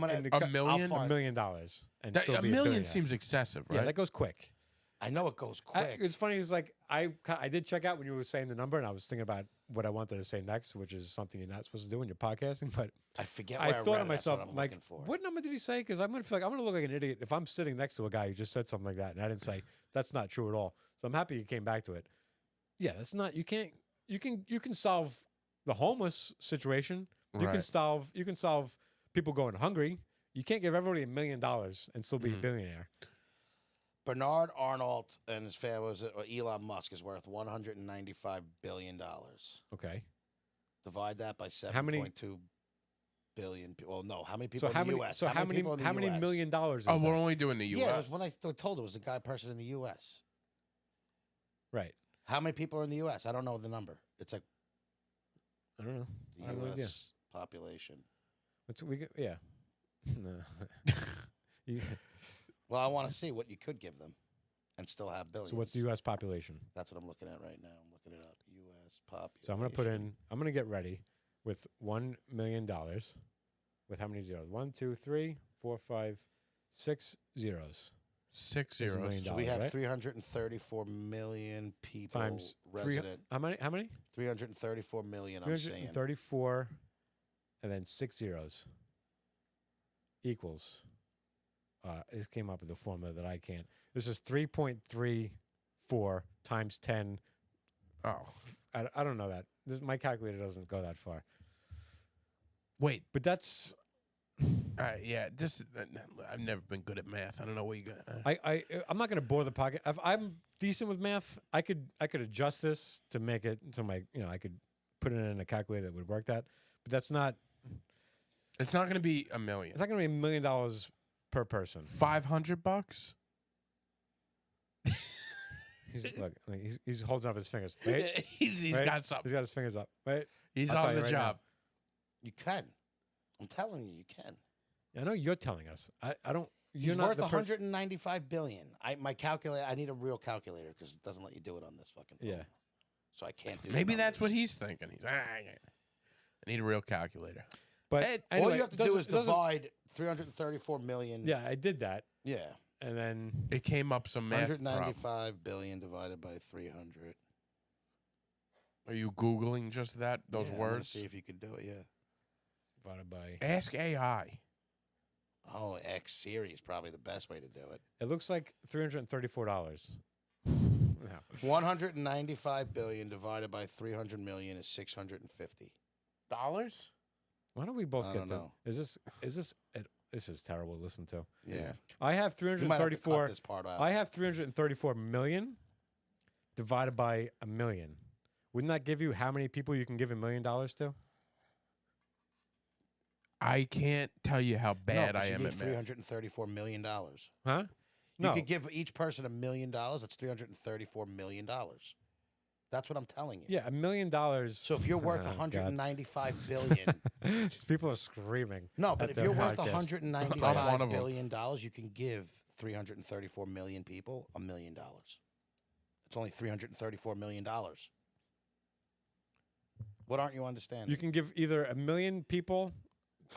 million? $1 million and That, still $1 be million seems excessive, right? Yeah, that goes quick. I know it goes quick. It's funny. It's like I did check out when you were saying the number, and I was thinking about what I wanted to say next, which is something you're not supposed to do when you're podcasting. But I forget. I thought read to myself, what I'm like, looking for. what number did he say? Because I'm gonna feel like I'm gonna look like an idiot if I'm sitting next to a guy who just said something like that, and I didn't say that's not true at all. So I'm happy you came back to it. Yeah, that's not. You can solve the homeless situation. You can solve people going hungry. You can't give everybody $1 million and still be a billionaire. Bernard Arnault and his family, or Elon Musk, is worth $195 billion. Okay. Divide that by 7.2 billion. Well, no. How many people in the U.S.? So how many $1 million is that? We're only doing the U.S. Yeah, it was when I told it was a person in the U.S. Right. How many people are in the U.S.? I don't know the number. It's like I don't know. the U.S. population. Yeah. No. Well, I want to see what you could give them and still have billions. So what's the U.S. population? That's what I'm looking at right now. I'm looking it up. U.S. population. So I'm going to get ready with $1 million with how many zeros? 1, 2, 3, 4, 5, 6 zeros. 6 Is $1 zeros. million, So we have right? 334 million people Times resident. How many? 334 million, I'm saying. 334 and then 6 zeros equals. It came up with a formula that I can't. This is 3.34 times 10. Oh. I don't know that. My calculator doesn't go that far. Wait. But that's. Yeah, I've never been good at math. I don't know what you got. I'm not going to bore the pocket. If I'm decent with math, I could adjust this to make it so I could put it in a calculator that would work that. But that's not. It's not going to be $1 million. It's not going to be $1 million per person. $500? He's holding up his fingers. Wait, he's wait. got something. He's got his fingers up. Wait, He's I'll tell on you the right job. You can. I'm telling you, you can. I know you're telling us. I don't. He's You're not worth the 195 billion. My calculator. I need a real calculator because it doesn't let you do it on this fucking phone. Yeah. So I can't do. Maybe the that's what numbers. he's thinking. I need a real calculator. But All anyway, you have to do is divide 334 million. Yeah, I did that, Yeah. and then It came up some math problem. 195 billion divided by 300. Are you Googling just that? Those Yeah, I'm gonna words? see if you could do it. Yeah. divided by. Ask AI. Oh, X series is probably the best way to do it. It looks like $334. No. 195 billion divided by 300 million is 650. Dollars? Why don't we both I get don't the? know. This is terrible to listen to. Yeah. I have You might have to cut 334. this part out. I have 334 million divided by $1 million. Wouldn't that give you how many people you can give $1 million to? I can't tell you how bad I am at math. $334 million. Huh? You No. could give each person $1 million. That's $334 million. That's what I'm telling you. Yeah, $1 million. So if you're worth Oh, God. 195 billion, People are screaming. no, but at if their you're worth podcast. 195 them. billion dollars, you can give 334 million people $1 million. It's only $334 million. What aren't you understanding? You can give either 1 million people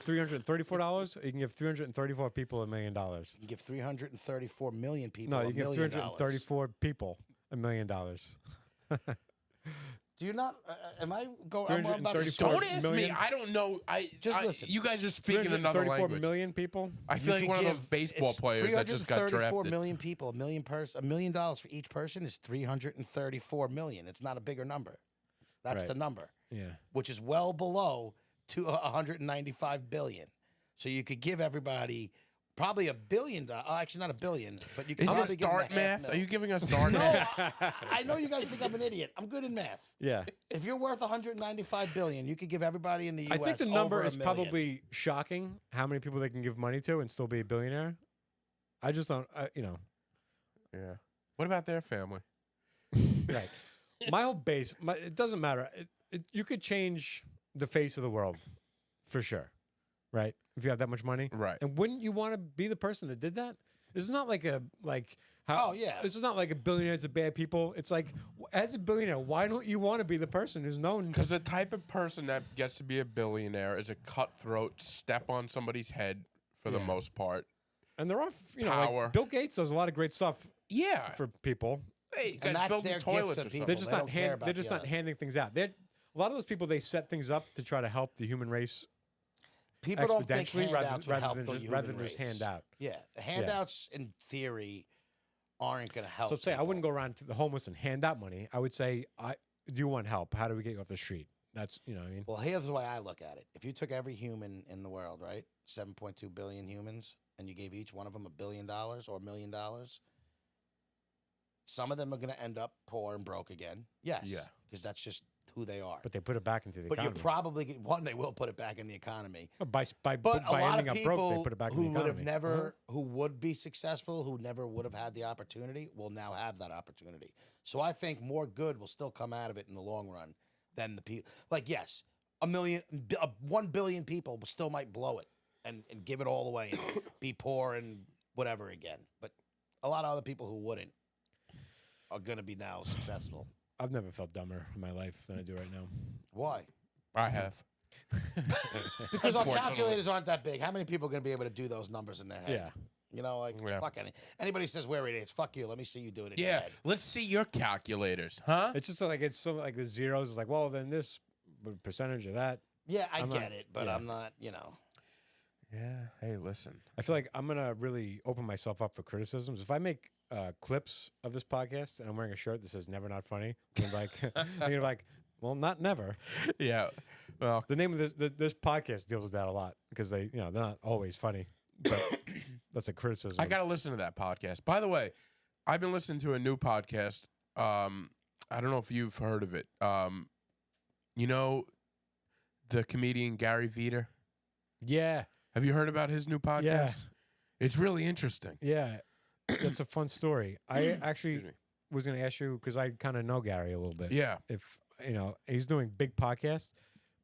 $334, or you can give 334 people $1 million. You can give 334 million people No, you $1 give million. 334 people $1 million. Do you not? Am I going? I'm about to 334 Don't ask me. million? I don't know. Just listen. You guys are speaking another 334 language. million people. I feel like could one of those give- baseball it's players that just got 334 drafted. million people, $1 million for each person is 334 million. It's not a bigger number. That's Right. the number, Yeah. which is well below to 195 billion. So you could give everybody probably $1 billion. Oh, actually, not $1 billion, but you could Is probably this give them dart a math? $500,000. Are you giving us dart No, math? I know you guys think I'm an idiot. I'm good in math. Yeah. If you're worth 195 billion, you could give everybody in the U.S. I think the over number $1 is million. probably shocking how many people they can give money to and still be a billionaire. I just don't, Yeah. What about their family? right. My whole base, it doesn't matter. You could change the face of the world for sure, right? If you have that much money. Right. And wouldn't you want to be the person that did that? This is not like Oh, yeah. This is not like a billionaires are bad people. It's like, as a billionaire, why don't you want to be the person who's known? Because the type of person that gets to be a billionaire is a cutthroat, step on somebody's head for the Yeah. most part. And there are, Power. like Bill Gates does a lot of great stuff Yeah. for people. Hey, you And guys that's building their gift toilets to or people. something. They're just They not don't care about they're just the not other. handing things out. A lot of those people, they set things up to try to help the human race People don't think exponentially handouts would help than the just, human rather than race. just hand out. Yeah, handouts in theory aren't going to help. So say I people. wouldn't go around to the homeless and hand out money. I would say, do you want help? How do we get you off the street? That's, what I mean. Well, here's the way I look at it. If you took every human in the world, right, 7.2 billion humans, and you gave each one of them $1 billion or $1 million, some of them are going to end up poor and broke again. Yes. Yeah. Because that's just who they are. But they put it back into the But you economy. probably they will put it back in the economy. By But a lot ending of up broke, they people put it back in who the would economy. have never, who would be successful, who never would have had the opportunity, will now have that opportunity. So I think more good will still come out of it in the long run than the people. Like, yes, 1 billion people still might blow it and give it all away and be poor and whatever again. But a lot of other people who wouldn't are going to be now successful. I've never felt dumber in my life than I do right now. Why? I have. Because our Unfortunately. calculators aren't that big. How many people are going to be able to do those numbers in their head? Yeah. You know, like, Yeah. fuck anybody says we're idiots. Fuck you. Let me see you do it in your Yeah. head. Let's see your calculators, huh? It's just like, the zeros. It's like, well, then this percentage of that. Yeah, I I'm get not- it, but yeah. I'm not, Yeah. Hey, listen. I feel like I'm going to really open myself up for criticisms. If I make clips of this podcast and I'm wearing a shirt that says never not funny, I'm like, you're like, well, not never. Yeah. Well, The name of this podcast deals with that a lot because they're not always funny, but that's a criticism. I got to listen to that podcast. By the way, I've been listening to a new podcast. I don't know if you've heard of it. You know, the comedian Gary Veter? Yeah. Have you heard about his new podcast? Yeah. It's really interesting. Yeah. That's a fun story. I actually Excuse me. was going to ask you because I kind of know Gary a little bit. Yeah. If, he's doing big podcasts,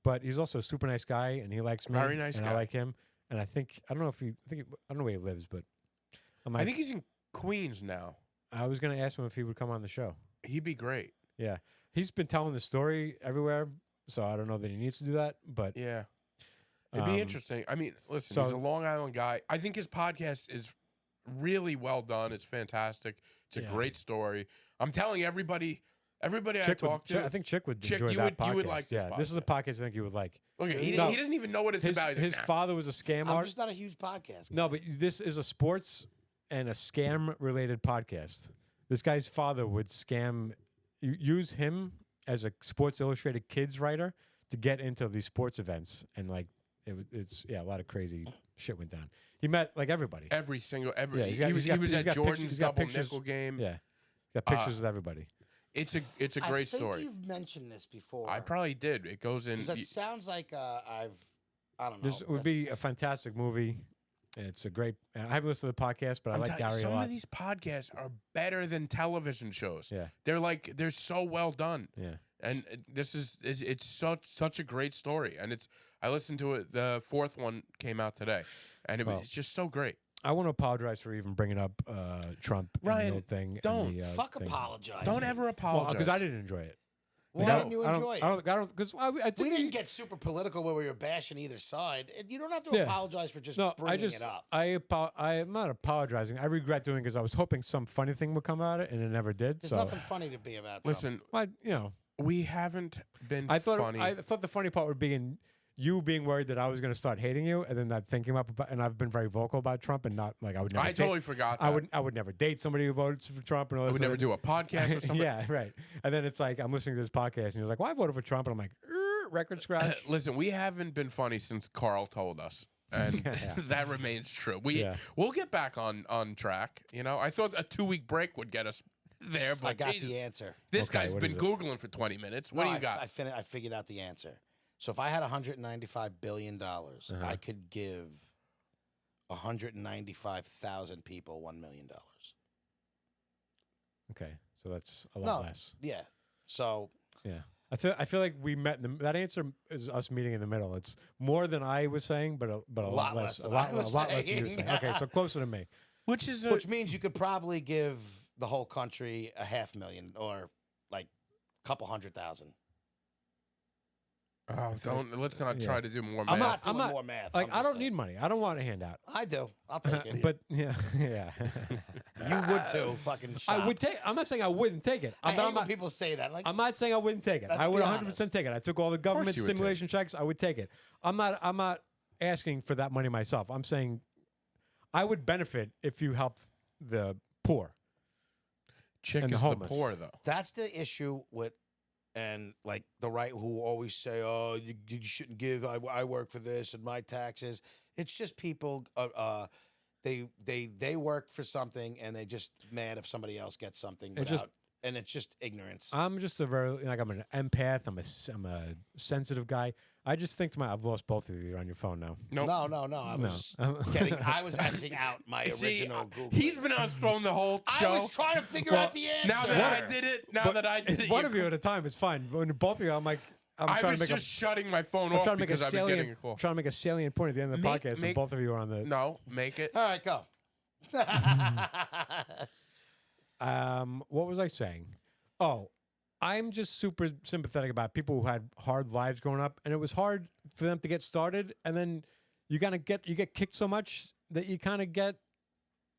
but he's also a super nice guy and he likes me. Very nice and guy. I like him. And I don't know where he lives, but I'm like, I think he's in Queens now. I was going to ask him if he would come on the show. He'd be great. Yeah. He's been telling the story everywhere, so I don't know that he needs to do that, but Yeah. It'd be interesting. I mean, listen, he's so- a Long Island guy. I think his podcast is really well done. It's fantastic. It's a Yeah. great story. I'm telling everybody I Chick talk to. I think Chick would Chick, enjoy you that would- podcast. you would like this yeah, this is a podcast I think you would like. Look, he No. doesn't even know what it's His, about. He's his like, "Nah." father was a scam I'm artist. just not a huge podcast guy. No, but this is a sports and a scam related podcast. This guy's father would use him as a Sports Illustrated kids writer to get into these sports events, and like a lot of crazy shit went down. He met like everybody. Yeah, he's got- he was he's got- at he's got Jordan's pictures- he's got double pictures- nickel game. Yeah, got pictures with everybody. It's a great I think story. you've mentioned this before. I probably did. It goes in. 'Cause That sounds like I don't know. This would be a fantastic movie. It's a great. I haven't listened to the podcast, but I I'm like telling you, Gary a some lot. of these podcasts are better than television shows. Yeah. They're so well done. Yeah. And it's such a great story. And I listened to it. The fourth one came out today, and it's just so great. I want to apologize for even bringing up Trump and Ryan, the whole thing. don't. and the, fuck thing. apologize. Don't ever Well, apologize. because I didn't enjoy it. Why Like, didn't you enjoy it? I don't, because I We didn't get super political where we were bashing either side. You don't have to Yeah. apologize for just No, bringing it up. I'm not apologizing. I regret doing it because I was hoping some funny thing would come out of it, and it never did. There's so, nothing funny to be about. Trump. Listen, we haven't been funny. I thought the funny part would be in you being worried that I was going to start hating you, and then that thinking about, and I've been very vocal about Trump, and not like I would never. I totally forgot. I That. would never date somebody who voted for Trump, and all I this would never other- do a podcast or something. Yeah, right. And then it's like I'm listening to this podcast, and he's like, "Well, I voted for Trump," and I'm like, "Record scratch." Listen, we haven't been funny since Carl told us, and that remains true. We'll get back on track. You know, I thought a 2-week break would get us there, but I got Jesus, the answer. this Okay, guy's what been is it? Googling for 20 minutes. What do you got? I figured out the answer. So if I had $195 billion, I could give 195,000 people $1 million. Okay, so that's a lot less. Yeah. So Yeah, I feel like we met. That answer is us meeting in the middle. It's more than I was saying, but a lot less. than A lot I was less than you were saying. saying. Okay, so closer to me. Which is which means you could probably give the whole country $500,000 or like a couple 100,000. let's not try to do more math. I'm not doing I'm not- more math. Like I'm I just don't saying. need money. I don't want a handout. I do. I'll take it. But yeah, yeah. You would too. Fucking shop. I would take. I'm not saying I wouldn't take it. I I'm hate not. when people say that. Like, I'm not saying I wouldn't take it. Let's I would be 100% honest. take it. I took all the government you would take simulation checks. I would take it. I'm not asking for that money myself. I'm saying I would benefit if you helped the poor. Chick and the is the homeless. poor, though. that's the issue with, and like the right who always say, "Oh, you shouldn't give. I work for this and my taxes." It's just people. They work for something and they just mad if somebody else gets something. It's just- And it's just ignorance. I'm just I'm an empath. I'm a sensitive guy. I just think to myself, I've lost both of you. You're on your phone now. Nope. No. I was kidding. I was acting out my See, original Google. he's been on his phone the whole show. I was trying to figure out the answer. Now that I did it, It's one of you at a time. It's fine. When both of you, I'm like, I'm I trying was to make just shutting my phone I'm off trying to make a because I was getting a salient. call. Trying to make a salient point at the end of the Make- podcast, and make- both of you are on the. No, make it. All right, go. What was I saying? Oh, I'm just super sympathetic about people who had hard lives growing up, and it was hard for them to get started, and then you get kicked so much that you kind of get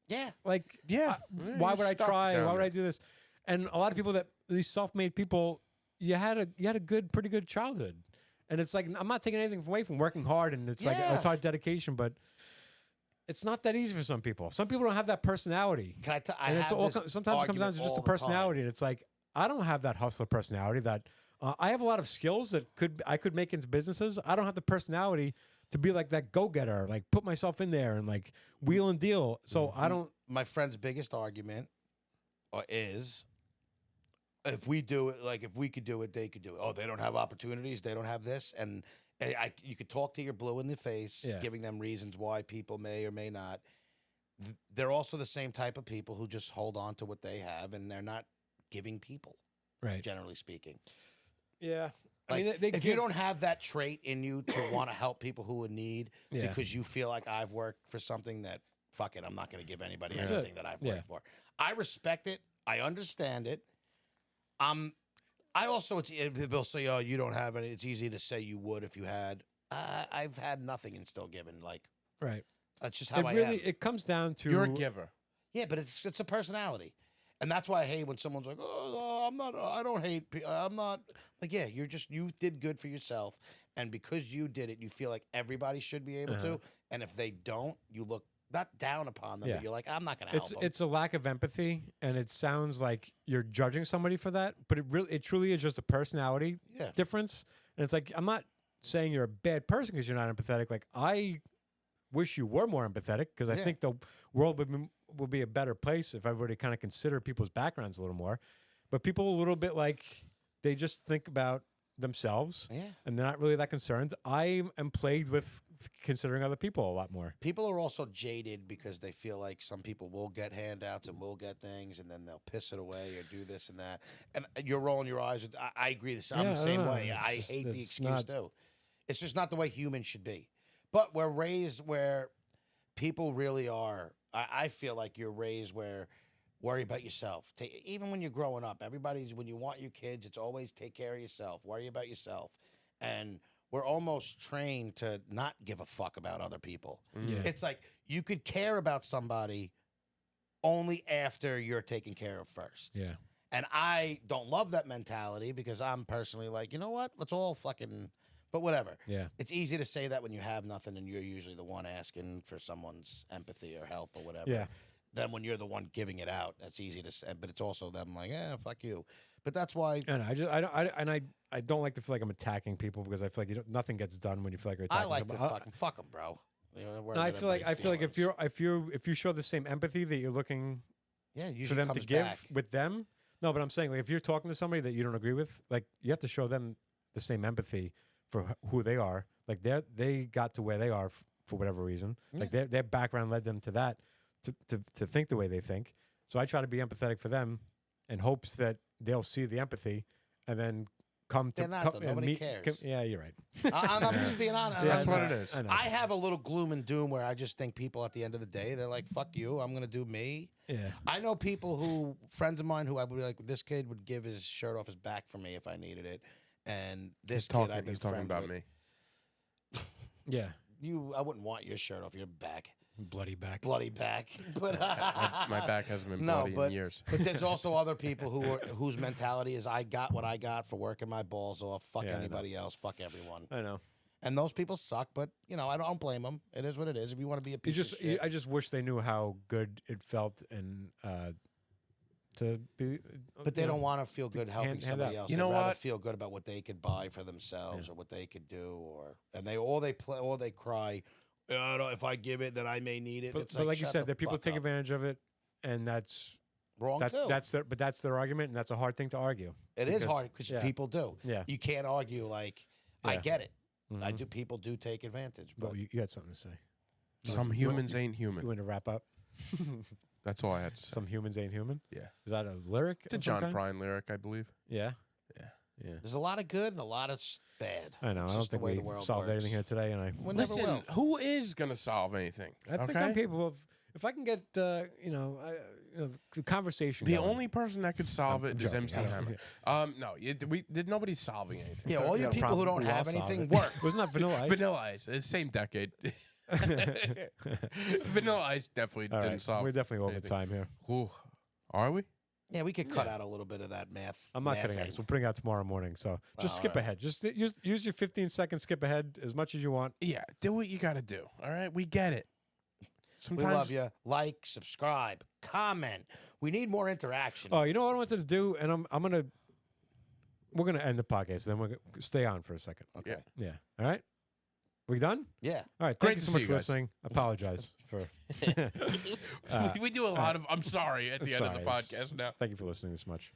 Yeah. like, Yeah. why You're would I stuck try? down Why would there. I do this? And a lot of people these self-made people, you had a pretty good childhood, and it's like I'm not taking anything away from working hard, and it's like Yeah. it's hard dedication, but. It's not that easy for some people. Some people don't have that personality. Can I tell? I And it's have all this sometimes it comes down to argument just all a the time. personality, and it's like I don't have that hustler personality. That I have a lot of skills that I could make into businesses. I don't have the personality to be like that go getter, like put myself in there and like wheel and deal. So I don't. My friend's biggest argument is if we do it, like if we could do it, they could do it. Oh, they don't have opportunities. They don't have this, and you could talk to your blue in the face, Yeah. giving them reasons why people may or may not. They're also the same type of people who just hold on to what they have, and they're not giving people, Right. generally speaking. Yeah. Like, I mean, they if you don't have that trait in you to want to help people who are in need Yeah. because you feel like I've worked for something that, fuck it, I'm not going to give anybody That's anything it. that I've Yeah. worked for. I respect it. I understand it. I also, they'll say, oh, you don't have any. It's easy to say you would if you had. I've had nothing and still given. Like, right. that's just how It I really am. it comes down to You're a giver. Yeah, but it's a personality. And that's why I hate when someone's like, oh, I'm not, I don't hate, I'm not, like, yeah, you did good for yourself. And because you did it, you feel like everybody should be able to. And if they don't, you look not down upon them, Yeah. but you're like, I'm not going to help them. It's a lack of empathy, and it sounds like you're judging somebody for that, but it truly is just a personality Yeah. difference. And it's like I'm not saying you're a bad person because you're not empathetic. Like I wish you were more empathetic because I Yeah. think the world would be a better place if everybody kind of considered people's backgrounds a little more. But people a little bit like they just think about themselves, Yeah. and they're not really that concerned. I am plagued with considering other people a lot more. People are also jaded because they feel like some people will get handouts and will get things, and then they'll piss it away or do this and that. And you're rolling your eyes. I agree. I'm Yeah, the same no, way. it's I just- hate the it's excuse not- too. It's just not the way humans should be. But we're raised where people really are. I feel like you're raised where worry about yourself. Even when you're growing up, when you want your kids, it's always take care of yourself, worry about yourself. And we're almost trained to not give a fuck about other people. Yeah. It's like you could care about somebody only after you're taken care of first. Yeah. And I don't love that mentality because I'm personally like, you know what? Let's all fucking, but whatever. Yeah. It's easy to say that when you have nothing and you're usually the one asking for someone's empathy or help or whatever. Yeah. Then when you're the one giving it out, that's easy to say. But it's also them like, fuck you. But that's why And I don't like to feel like I'm attacking people because I feel like nothing gets done when you feel like you're I attacking. like to someone. fuck them, bro. You know, No, I feel like if you show the same empathy that you're looking yeah, usually for them to comes give back. with them. No, but I'm saying like if you're talking to somebody that you don't agree with, like you have to show them the same empathy for who they are. Like they got to where they are for whatever reason. Like their background led them to that to think the way they think. So I try to be empathetic for them in hopes that they'll see the empathy and then come to They're not, though. and Nobody meet- cares. yeah, you're right. I'm just being honest. Yeah, That's what it is. I know. I have a little gloom and doom where I just think people at the end of the day, they're like, fuck you, I'm going to do me. Yeah. I know people friends of mine who I would be like, this kid would give his shirt off his back for me if I needed it. And this kid I've been He's talking friends about with. me. Yeah. I wouldn't want your shirt off your back. Bloody back. Bloody back. But My back hasn't been No, bloody but- in years. But there's also other people whose mentality is I got what I got for working my balls off. Fuck Yeah, I know. anybody else. Fuck everyone. I know. And those people suck. But I don't blame them. It is what it is. If you want to be a You piece just of shit, I just wish they knew how good it felt and to be. but they don't want to feel good helping hand somebody up. else. You They'd know rather what? feel good about what they could buy for themselves or what they could do, and they cry. If I give it, then I may need it. But, It's but like you shut said, the that people fuck take up. advantage of it, and that's Wrong too. that's their argument, and that's a hard thing to argue. It is because- hard because yeah. people do. Yeah. You can't argue like I Yeah. get it. I Mhm. do. People do take advantage, but But you had something to say. Some humans ain't You human. want to wrap up? That's all I had to say. Some humans ain't human. Yeah. Is that a lyric? It's a of some John kind? Prine lyric, I believe. Yeah. Yeah. Yeah. there's a lot of good and a lot of bad. I know. It's I don't just the think way we the world solved works. anything here today, and We never Listen, will. who is going to solve anything? I think okay? I'm capable of. If I can get the conversation. The going. only person that could solve I'm it is joking. MC I don't- Hammer. No, nobody's solving anything. Yeah, all We you got a people who problem. don't We all have solve anything it. work. Wasn't that Vanilla Ice? Vanilla Ice, it's same decade. Vanilla Ice definitely All didn't right. solve. We're definitely over anything. time here. Ooh. Are we? Yeah, we could cut out a little bit of that math. I'm not cutting mathing. out. We'll bring it out tomorrow morning. So just Oh, skip all right. ahead. Just use your 15-second skip ahead as much as you want. Yeah, do what you got to do. All right, we get it. We Sometimes love you. Like, subscribe, comment. We need more interaction. Oh, you know what I wanted to do, and we're gonna end the podcast. Then we're gonna stay on for a second. Okay. Yeah. All right. We done? Yeah. All right. Great Thank you to so see much you for guys. listening. Apologize for. we do a lot of I'm sorry at the end of the sorry. podcast now. Thank you for listening this much.